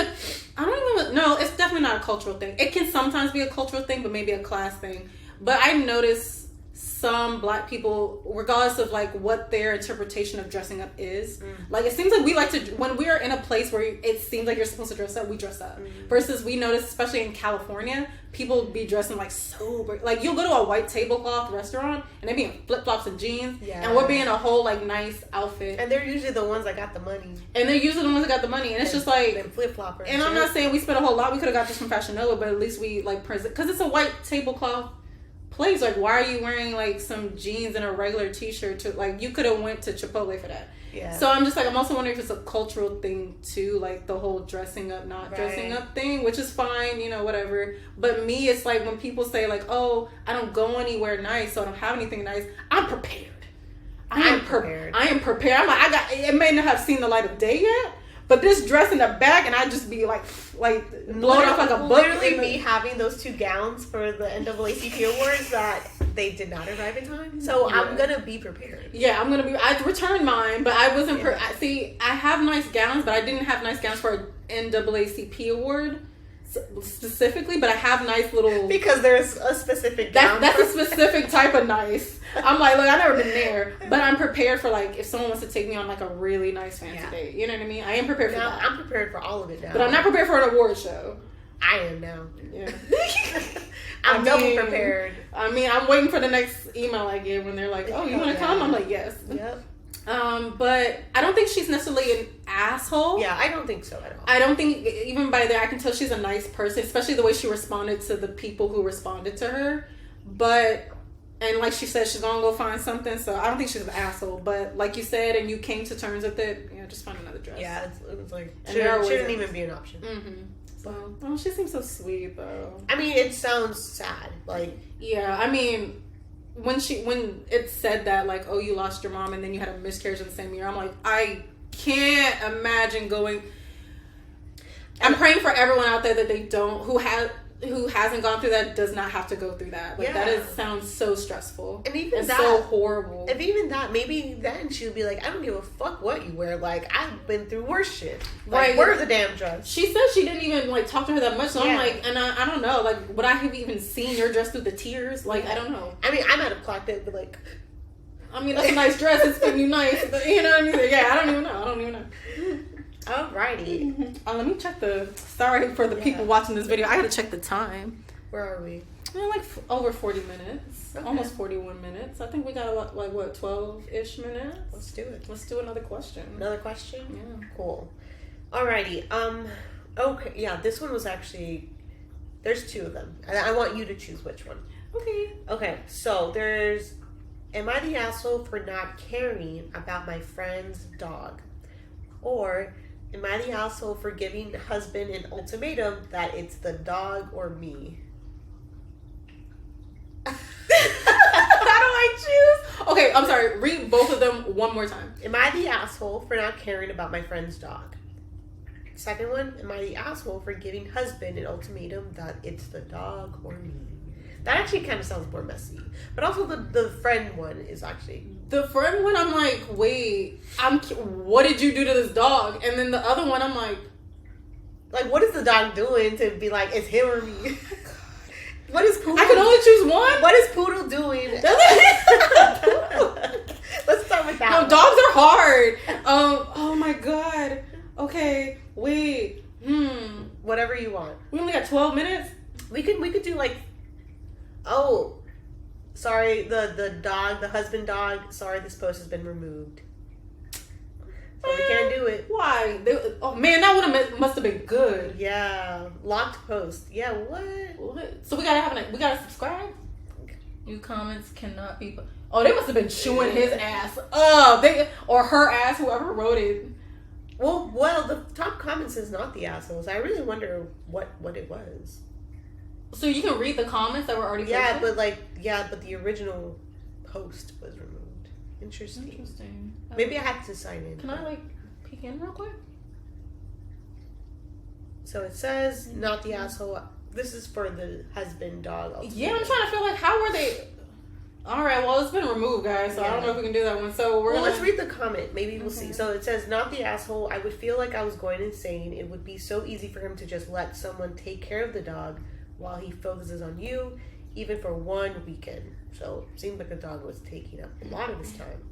no, it's definitely not a cultural thing. It can sometimes be a cultural thing, but maybe a class thing. But I noticed some black people, regardless of, like, what their interpretation of dressing up is, like, it seems like we like to, when we're in a place where it seems like you're supposed to dress up, we dress up. Versus we notice, especially in California, people be dressing, like, sober. Like, you'll go to a white tablecloth restaurant and they be in flip-flops and jeans, and we're being a whole, like, nice outfit. And they're usually the ones that got the money. And it's just like, flip-floppers. And I'm not saying we spent a whole lot. We could have got this from Fashion Nova, but at least we, like, present, because it's a white tablecloth place. Like, why are you wearing, like, some jeans and a regular t-shirt to, like, you could have went to Chipotle for that. Yeah. So I'm just like, I'm also wondering if it's a cultural thing too, like the whole dressing up, not dressing up thing, which is fine, whatever. But me, it's like when people say, like, oh, I don't go anywhere nice, so I don't have anything nice. I'm prepared. I am prepared. I'm like, it may not have seen the light of day yet, but this dress in the back, and I just be like blown off like a book. Literally me having those 2 gowns for the NAACP awards that they did not arrive in time. So I'm gonna be prepared. Yeah, I returned mine, but I wasn't. See, I have nice gowns, but I didn't have nice gowns for an NAACP award specifically. But I have nice little, because there's a specific gown. That's a specific type of nice. I'm like, look, I've never been there, but I'm prepared for, like, if someone wants to take me on, like, a really nice fancy date. You know what I mean? I am prepared for that. I'm prepared for all of it now. But I'm not prepared for an award show. I am now. Yeah. I'm double prepared. I mean, I'm waiting for the next email I get when they're like, "Oh, you want to come?" I'm like, "Yes." Yep. But I don't think she's necessarily an asshole. Yeah, I don't think so at all. I don't think, even by there, I can tell she's a nice person, especially the way she responded to the people who responded to her. But, and like she said, she's gonna go find something, so I don't think she's an asshole. But like you said, and you came to terms with it, just find another dress. Yeah, it was like, shouldn't even be an option. Mm-hmm. So, she seems so sweet, though. I mean, it sounds sad. Like, yeah, I mean, when it said that, like, oh, you lost your mom and then you had a miscarriage in the same year, I'm like, I can't imagine going. I'm praying for everyone out there that they don't, who hasn't gone through that, does not have to go through that. Like, that sounds so stressful. And even and that, so horrible. If even that, maybe then she would be like, I don't give a fuck what you wear. Like, I've been through worse shit. Like, right. Wear the damn dress. She said she didn't even, like, talk to her that much. So I'm like, and I don't know. Like, would I have even seen your dress through the tears? Like, I don't know. I mean, I might have clocked it, but like... I mean, that's a nice dress. It's fitting you nice. But, you know what I mean? Yeah, I don't even know. Alrighty. Let me check sorry for the people watching this video. I gotta check the time. Where are we? We're like over 40 minutes. Okay. Almost 41 minutes. I think we got like, what, 12-ish minutes? Let's do it. Let's do another question. Another question? Yeah. Cool. Alrighty. Okay. Yeah, this one was actually... There's two of them. I want you to choose which one. Okay, so there's... Am I the asshole for not caring about my friend's dog? Or... Am I the asshole for giving husband an ultimatum that it's the dog or me? How do I choose? Okay, I'm sorry. Read both of them one more time. Am I the asshole for not caring about my friend's dog? Second one, am I the asshole for giving husband an ultimatum that it's the dog or me? That actually kind of sounds more messy. But also the friend one is actually... The friend one, I'm like, wait, what did you do to this dog? And then the other one, I'm like... Like, what is the dog doing to be like, it's him or me? Oh my God. What is Poodle... I can only choose one? What is Poodle doing? Let's start with that one. Dogs are hard. Oh my God. Okay, wait. Whatever you want. We only got 12 minutes? We could do like... Oh... Sorry, the dog, the husband dog, sorry, this post has been removed. So we can't do it. Why? Oh man, that must have been good. Yeah. Locked post. Yeah, what? So we gotta subscribe? New comments cannot be... Oh, they must have been chewing his ass up. Or her ass, whoever wrote it. Well, the top comment says not the assholes. I really wonder what it was. So you can read the comments that were already posted? But the original post was removed. Interesting. Maybe I had to sign in. Can I peek in real quick? So it says not the asshole. This is for the husband dog. Ultimately. Yeah, I'm trying to feel like how were they? All right, well it's been removed, guys. So I don't know if we can do that one. So let's read the comment. Maybe we'll see. So it says not the asshole. I would feel like I was going insane. It would be so easy for him to just let someone take care of the dog while he focuses on you, even for 1 weekend. So it seemed like the dog was taking up a lot of his time.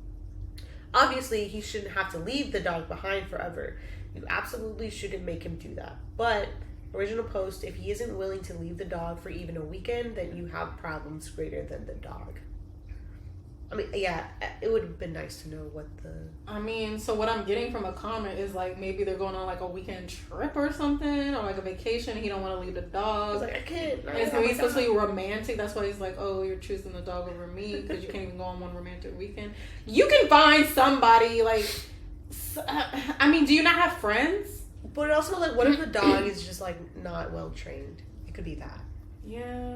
Obviously, he shouldn't have to leave the dog behind forever. You absolutely shouldn't make him do that. But, original post, if he isn't willing to leave the dog for even a weekend, then you have problems greater than the dog. I mean, yeah, it would have been nice to know what the... I mean, so what I'm getting from a comment is like maybe they're going on like a weekend trip or something, or like a vacation. He don't want to leave the dog. He's like, I can't. And so he's supposed to be romantic. That's why he's like, oh, you're choosing the dog over me because you can't even go on one romantic weekend. You can find somebody like... I mean, do you not have friends? But also, like, what if the dog is just like not well trained? It could be that. Yeah.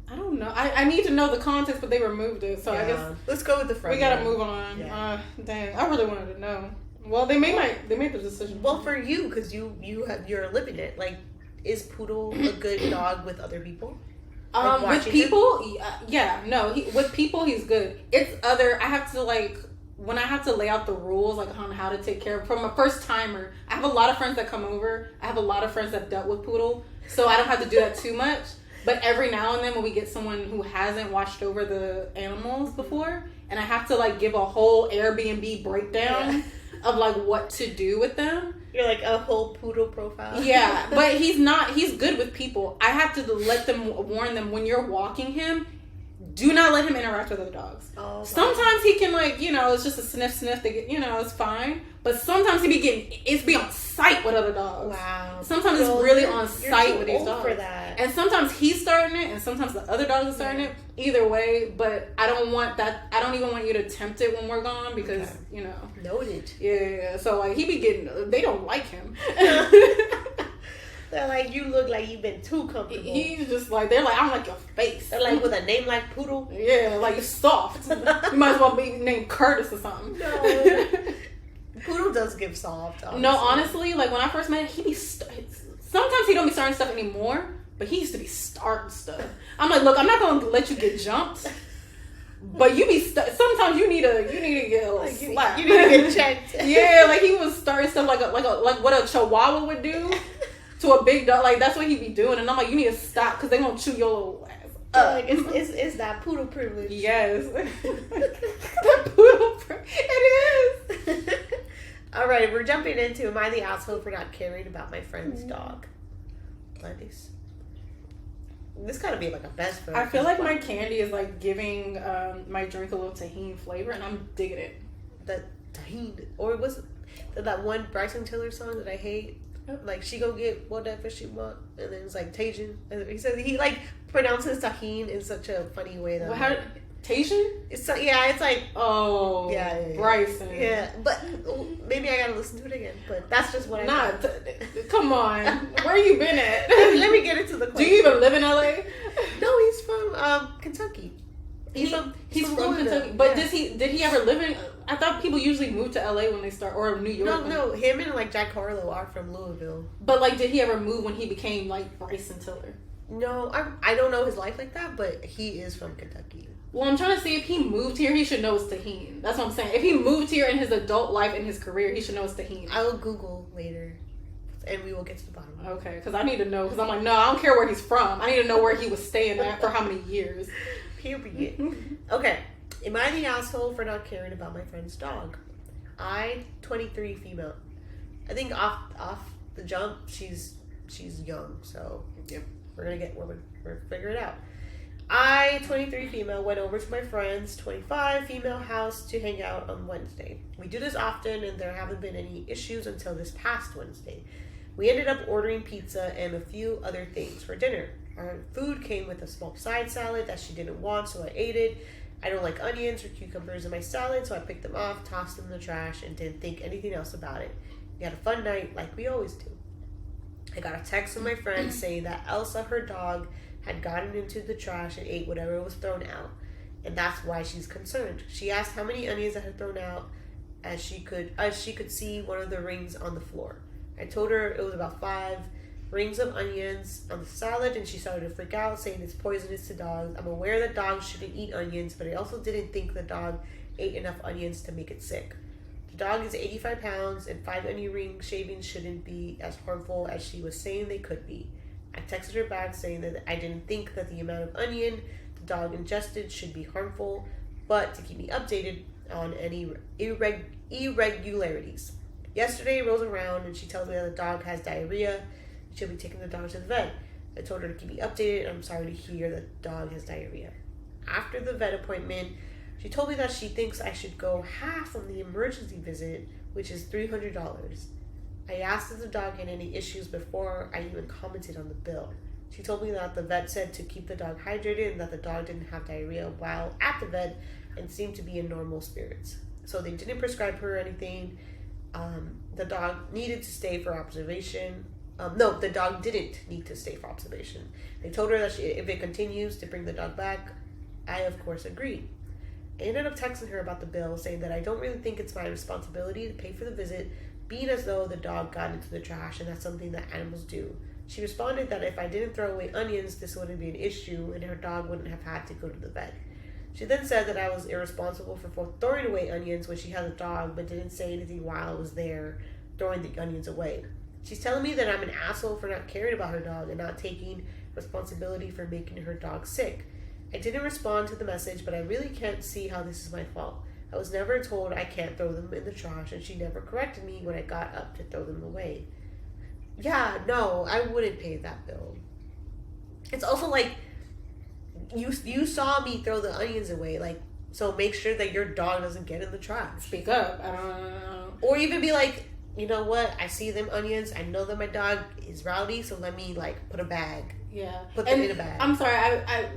I don't know. I need to know the context, but they removed it. So I guess let's go with the friend. We gotta move on. Yeah. Dang, I really wanted to know. Well, they made the decision. Well, for you, because you're living it. Like, is Poodle a good dog with other people? With people, yeah, no. With people, he's good. It's I have to when I have to lay out the rules on how to take care of from a first timer. I have a lot of friends that come over. I have a lot of friends that dealt with Poodle, so I don't have to do that too much. But every now and then when we get someone who hasn't watched over the animals before, and I have to give a whole Airbnb breakdown of like what to do with them. You're like a whole poodle profile. Yeah, but he's good with people. I have to warn them when you're walking him, do not let him interact with other dogs. Oh, sometimes he can like, it's just a sniff. They get, it's fine. But sometimes it's be on sight with other dogs. Wow. Sometimes it's really on sight with these dogs. For that. And sometimes he's starting it, and sometimes the other dogs are starting it. Either way, but I don't want that. I don't even want you to tempt it when we're gone because Noted. Yeah. So like he be getting. They don't like him. They're like, you look like you've been too comfortable. He's just like, they're like, I don't like your face. They're like, with a name like Poodle? Yeah, like you're soft. You might as well be named Curtis or something. No. Poodle does give soft, honestly. No, honestly, like when I first met him, he be sometimes he don't be starting stuff anymore, but he used to be starting stuff. I'm like, look, I'm not going to let you get jumped. But you be sometimes you need to get a little slap. You need to get checked. Yeah, like he was starting stuff like what a Chihuahua would do to a big dog. Like that's what he be doing, and I'm like, you need to stop because they gonna chew your little ass up. Like it's that poodle privilege. Yes, that poodle it is. All right, we're jumping into am I the asshole for not caring about my friend's dog? Ladies. This gotta be like a best friend. I feel like my candy is like giving my drink a little tahini flavor, and I'm digging it. The tahini, or was it that one Bryson Tiller song that I hate? Like she go get whatever she want, and then it's like Tajin. And he says he like pronounces tahini in such a funny way that. Well, Tajin? It's it's like yeah, Bryson. Yeah, but maybe I gotta listen to it again. But that's just what I. Come on, where you been at? Let me get into the question. Do you even live in LA? No, he's from Kentucky. He's from Kentucky. But did he ever live in? I thought people usually move to LA when they start, or New York. No. Him and like Jack Harlow are from Louisville. But like, did he ever move when he became like Bryson Tiller? No, I don't know his life like that, but he is from Kentucky. Well, I'm trying to see if he moved here. He should know it's tahini. That's what I'm saying. If he moved here in his adult life and his career, he should know it's tahini. I will Google later, and we will get to the bottom of it. Okay, because I need to know. Because I'm like, no, I don't care where he's from. I need to know where he was staying at for how many years. Period. Okay. Am I the asshole for not caring about my friend's dog? 23 female. I think off the jump, she's young, so yep. we're figure it out. 23 female, went over to my friend's 25 female house to hang out on Wednesday. We do this often, and there haven't been any issues until this past Wednesday. We ended up ordering pizza and a few other things for dinner. Our food came with a small side salad that she didn't want, so I ate it. I don't like onions or cucumbers in my salad, so I picked them off, tossed them in the trash, and didn't think anything else about it. We had a fun night like we always do. I got a text from my friend saying that Elsa, her dog, had gotten into the trash and ate whatever was thrown out, and that's why she's concerned. She asked how many onions I had thrown out, as she could see one of the rings on the floor. I told her it was about 5 rings of onions on the salad, and she started to freak out, saying it's poisonous to dogs. I'm aware that dogs shouldn't eat onions, but I also didn't think the dog ate enough onions to make it sick. The dog is 85 pounds, and 5 onion ring shavings shouldn't be as harmful as she was saying they could be. I texted her back saying that I didn't think that the amount of onion the dog ingested should be harmful, but to keep me updated on any irregularities. Yesterday rolls around and she tells me that the dog has diarrhea. She'll be taking the dog to the vet. I told her to keep me updated, and I'm sorry to hear that the dog has diarrhea. After the vet appointment, she told me that she thinks I should go half on the emergency visit, which is $300. I asked if the dog had any issues before I even commented on the bill. She told me that the vet said to keep the dog hydrated and that the dog didn't have diarrhea while at the vet and seemed to be in normal spirits. So they didn't prescribe her anything. The dog needed to stay for observation. No, the dog didn't need to stay for observation. They told her that if it continues, to bring the dog back. I, of course, agreed. I ended up texting her about the bill, saying that I don't really think it's my responsibility to pay for the visit, being as though the dog got into the trash and that's something that animals do. She responded that if I didn't throw away onions, this wouldn't be an issue and her dog wouldn't have had to go to the vet. She then said that I was irresponsible for throwing away onions when she had a dog, but didn't say anything while I was there throwing the onions away. She's telling me that I'm an asshole for not caring about her dog and not taking responsibility for making her dog sick. I didn't respond to the message, but I really can't see how this is my fault. I was never told I can't throw them in the trash, and she never corrected me when I got up to throw them away. Yeah, no, I wouldn't pay that bill. It's also like, you saw me throw the onions away, like, so make sure that your dog doesn't get in the trash. Speak up. I don't know. Or even be like, you know what? I see them onions. I know that my dog is rowdy, so let me like put a bag. Yeah. Put them in a bag. I'm sorry. I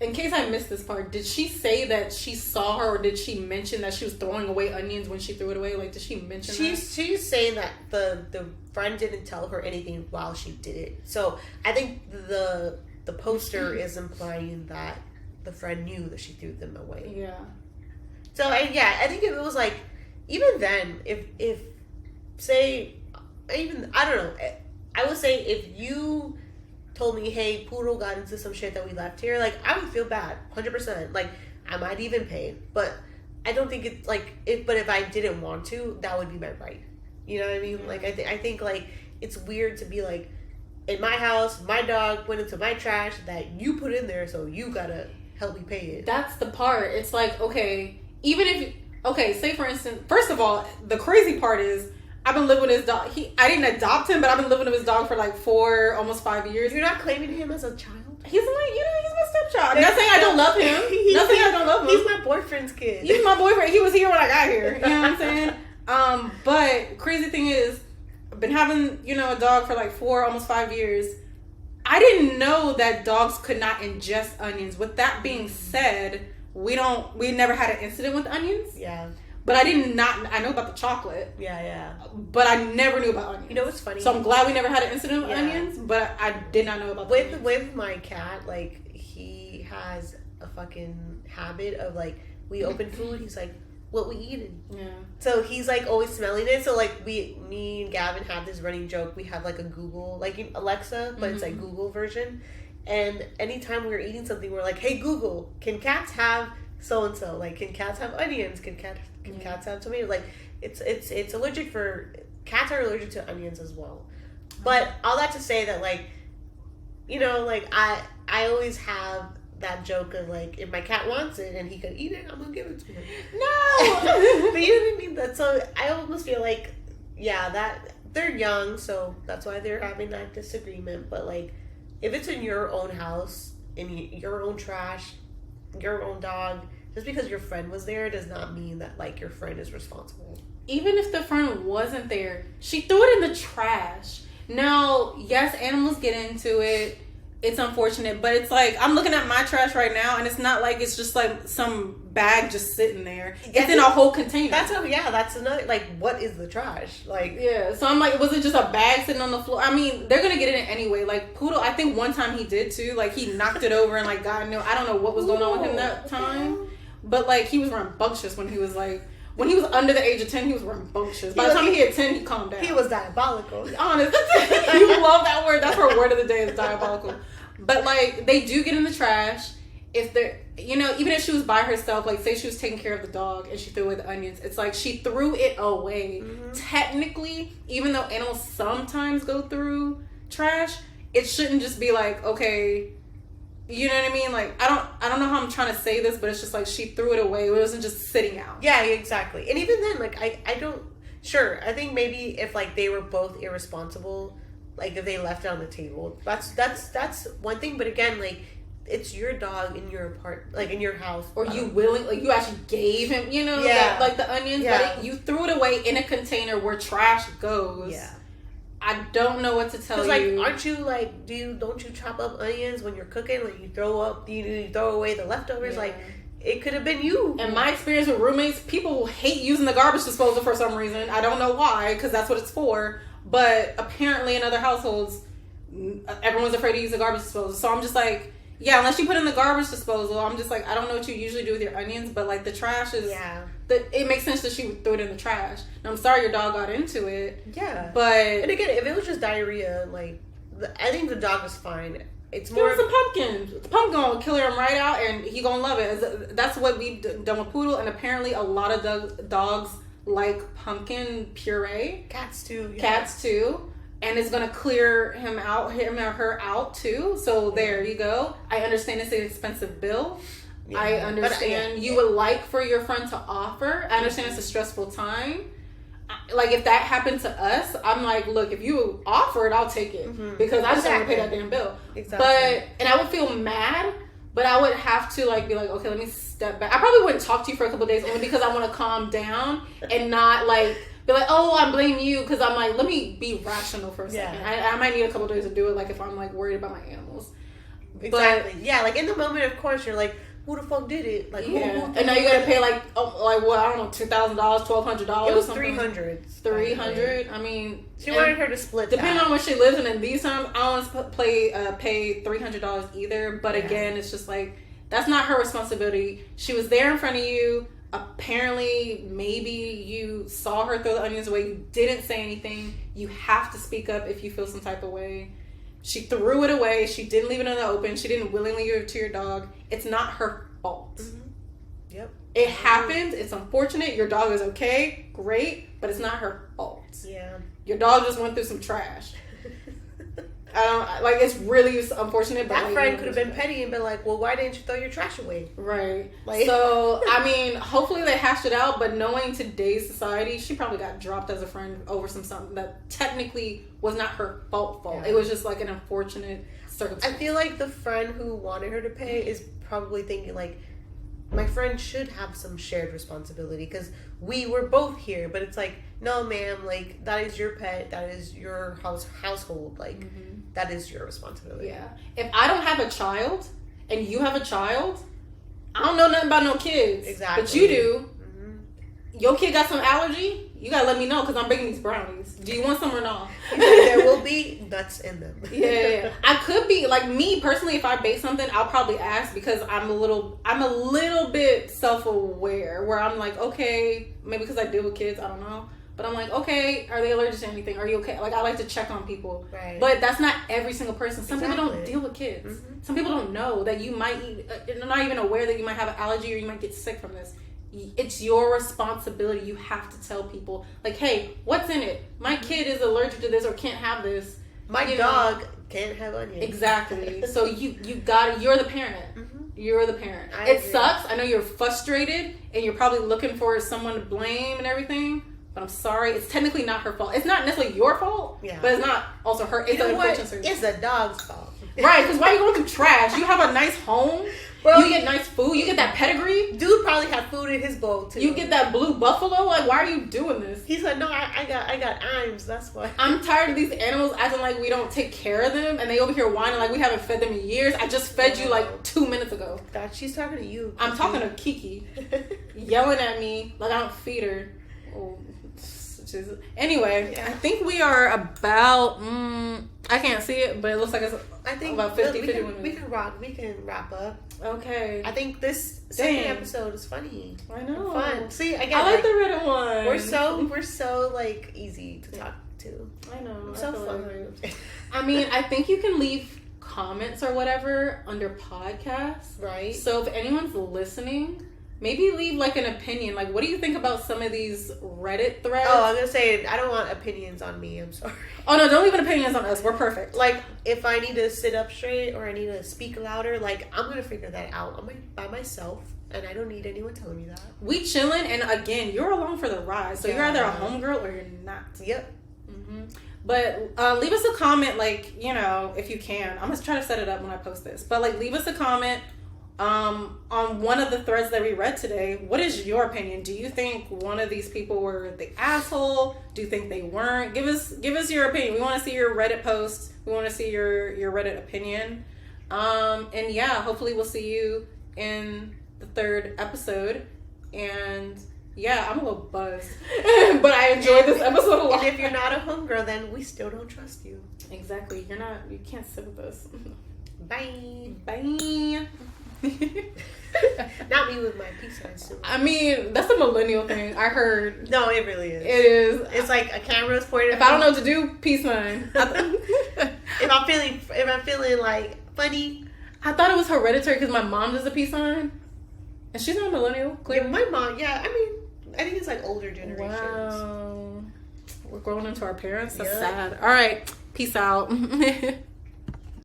in case I missed this part, did she say that she saw her, or did she mention that she was throwing away onions when she threw it away? Like, did she mention that? She's saying that the friend didn't tell her anything while she did it. So I think the poster is implying that the friend knew that she threw them away. Yeah. So I think if it was like, even then, if say, even, I don't know, I would say if you told me, hey, Poodle got into some shit that we left here, like, I would feel bad, 100%. Like, I might even pay, but I don't think it's like, but if I didn't want to, that would be my right. You know what I mean? Like, I think like, it's weird to be like, in my house, my dog went into my trash that you put in there, so you gotta help me pay it. That's the part. It's like, okay, even if, okay, say for instance, first of all, the crazy part is, I've been living with his dog. I didn't adopt him, but I've been living with his dog for like 4, almost 5 years. You're not claiming him as a child? He's my, he's my stepchild. I'm not saying I don't love him. Nothing I don't love him. He's my boyfriend's kid. He's my boyfriend. He was here when I got here. You know what I'm saying? But crazy thing is, I've been having, a dog for like 4, almost 5 years. I didn't know that dogs could not ingest onions. With that being said, we never had an incident with onions. Yeah. But I know about the chocolate. Yeah. But I never knew about onions. You know what's funny? So I'm glad we never had an incident with onions, but I did not know about onions. With my cat, like, he has a fucking habit of, like, we open food, he's like, what we eating? Yeah. So he's, like, always smelling it. So, like, me and Gavin have this running joke. We have, like, a Google, like, Alexa, but it's, like, Google version. And anytime we're eating something, we're like, hey, Google, can cats have so-and-so? Like, can cats have onions? Can cats have tomatoes? Like, it's allergic for... Cats are allergic to onions as well. But all that to say that, like, like, I always have that joke of, like, if my cat wants it and he could eat it, I'm gonna give it to him. No! But you know what I mean? So I almost feel like, yeah, that they're young, so that's why they're having that disagreement. But, like, if it's in your own house, in your own trash, your own dog, just because your friend was there does not mean that, like, your friend is responsible. Even if the friend wasn't there, she threw it in the trash. Now, yes, animals get into it. It's unfortunate, but it's like, I'm looking at my trash right now, and it's not like it's just like some bag just sitting there. It's in a whole container. That's another, like, what is the trash? Like, yeah, so I'm like, was it just a bag sitting on the floor? I mean, they're gonna get in it anyway. Like, Poodle, I think one time he did too. Like, he knocked it over, and like, God knew, I don't know what was going on with him that time. But like, he was rambunctious when he was like, when he was under the age of 10, he was rambunctious. By the time he hit 10, he calmed down. He was diabolical. Honest. You love that word. That's her word of the day, is diabolical. But like, they do get in the trash. If they're, even if she was by herself, like say she was taking care of the dog and she threw away the onions, it's like she threw it away. Mm-hmm. Technically, even though animals sometimes go through trash, it shouldn't just be like, okay, you know what I mean? Like, I don't know how I'm trying to say this, but it's just like she threw it away. It wasn't just sitting out. Yeah, exactly. And even then, like, I don't, sure, I think maybe if, like, they were both irresponsible, like, if they left it on the table, that's one thing. But again, like, it's your dog in your like, in your house. Or you you actually gave him, like the onions, but you threw it away in a container where trash goes. Yeah. I don't know what to tell you. Like, aren't you like, don't you chop up onions when you're cooking? Like, you throw away the leftovers. Yeah. Like, it could have been you. In my experience with roommates, people hate using the garbage disposal for some reason. I don't know why, because that's what it's for. But apparently in other households, everyone's afraid to use the garbage disposal. So I'm just like, yeah, unless you put in the garbage disposal, I'm just like, I don't know what you usually do with your onions, but like the trash is, it makes sense that she would throw it in the trash. And I'm sorry your dog got into it. Yeah. But, and again, if it was just diarrhea, like, I think the dog was fine. It's more some pumpkin. The pumpkin gonna kill him right out, and he gonna love it. That's what we've done with Poodle, and apparently a lot of dogs like pumpkin puree. Cats too. Yeah. Cats too. And it's gonna clear him or her out too. So there you go. I understand it's an expensive bill, Yeah. I understand you would like for your friend to offer. I understand it's a stressful time. Like, if that happened to us, I'm like, look, if you offered, I'll take it. Because I just don't want to pay that damn bill. Exactly. And I would feel mad, but I would have to, like, be like, okay, let me step back. I probably wouldn't talk to you for a couple of days only because I want to calm down and not, like, be like, oh, I blame you. Because I'm like, let me be rational for a second. I might need a couple of days to do it, like, if I'm, like, worried about my animals. Exactly. But, yeah, like, in the moment, of course, you're like, who the fuck did it? Like, who and now you gotta pay like what, I don't know, $2,000, $1,200. It was $300. $300. I mean, she wanted her to split. Depending on where she lives, and in these times, I don't want to pay $300 either. But again, it's just like, that's not her responsibility. She was there in front of you. Apparently, maybe you saw her throw the onions away. You didn't say anything. You have to speak up if you feel some type of way. She threw it away. She didn't leave it in the open. She didn't willingly give it to your dog. It's not her fault. Yep. It happened. It's unfortunate. Your dog is okay. Great. But it's not her fault. Yeah. Your dog just went through some trash. It's really unfortunate. But that friend could have been petty and been like, well, why didn't you throw your trash away? Right. Like, so, I mean, hopefully they hashed it out, but knowing today's society, she probably got dropped as a friend over something that technically was not her fault. Yeah. It was just like an unfortunate circumstance. I feel like the friend who wanted her to pay is probably thinking like, my friend should have some shared responsibility because we were both here, but it's like, no, ma'am, like, that is your pet, that is your household, like, that is your responsibility. Yeah. If I don't have a child and you have a child, I don't know nothing about no kids. Exactly. But you do. Your kid got some allergy? You gotta let me know because I'm bringing these brownies. Do you want some or not? There will be nuts in them. Yeah. I could be like, me personally, if I bake something, I'll probably ask because I'm a little bit self-aware where I'm like, okay, maybe because I deal with kids, I don't know. But I'm like, okay, are they allergic to anything? Are you okay? Like, I like to check on people. Right. But that's not every single person. Some people don't deal with kids. Some people don't know that you might they're not even aware that you might have an allergy or you might get sick from this. It's your responsibility. You have to tell people, like, hey, what's in it? My kid is allergic to this or can't have this. My dog can't have onions. Exactly. So you're the parent. You're the parent. It sucks. I know you're frustrated and you're probably looking for someone to blame and everything. But I'm sorry. It's technically not her fault. It's not necessarily your fault. Yeah. But it's not also her. It's It's the dog's fault. Right. Because why are you going through trash? You have a nice home. Bro, you get nice food. You get that pedigree. Dude probably had food in his bowl too. You get that blue buffalo. Like, why are you doing this? He's like, no, I got IMS. That's why. I'm tired of these animals acting like we don't take care of them, and they over here whining like we haven't fed them in years. I just fed you like 2 minutes ago. God, she's talking to you. I'm talking to Kiki, yelling at me like I don't feed her. Oh, anyway, I think we are about. I can't see it, but it looks like it's. I think about 50 minutes. We can wrap up. Okay. I think this second episode is funny. I know. Fun. See, again, I like the Reddit one. We're so like easy to talk to. I know. So fun. I mean, I think you can leave comments or whatever under podcasts. Right. So if anyone's listening, maybe leave like an opinion. Like, what do you think about some of these Reddit threads? Oh, I'm gonna say I don't want opinions on me. I'm sorry. Oh no, don't leave an opinions on us. We're perfect. Like, if I need to sit up straight or I need to speak louder, like, I'm gonna figure that out. I'm by myself, and I don't need anyone telling me that. We chilling, and again, you're along for the ride. So you're either a homegirl or you're not. Yep. But leave us a comment, like, you know, if you can. I'm gonna try to set it up when I post this. But like, leave us a comment. On one of the threads that we read today, what is your opinion? Do you think one of these people were the asshole? Do you think they weren't? Give us your opinion. We want to see your Reddit post. We want to see your Reddit opinion. And yeah, hopefully we'll see you in the third episode. And yeah, I'm a little buzzed, but I enjoyed this episode a lot. And if you're not a homegirl, then we still don't trust you. Exactly. You can't sit with us. Bye. Not me with my peace sign soon. I mean, that's a millennial thing. I heard. No, it really is. It is. It's like a camera's pointed. If I don't know what to do, peace sign. if I'm feeling like funny, I thought it was hereditary because my mom does a peace sign, and she's not a millennial. Clearly, yeah, my mom. Yeah, I mean, I think it's like older generations. Wow, we're growing into our parents. That's sad. All right, peace out.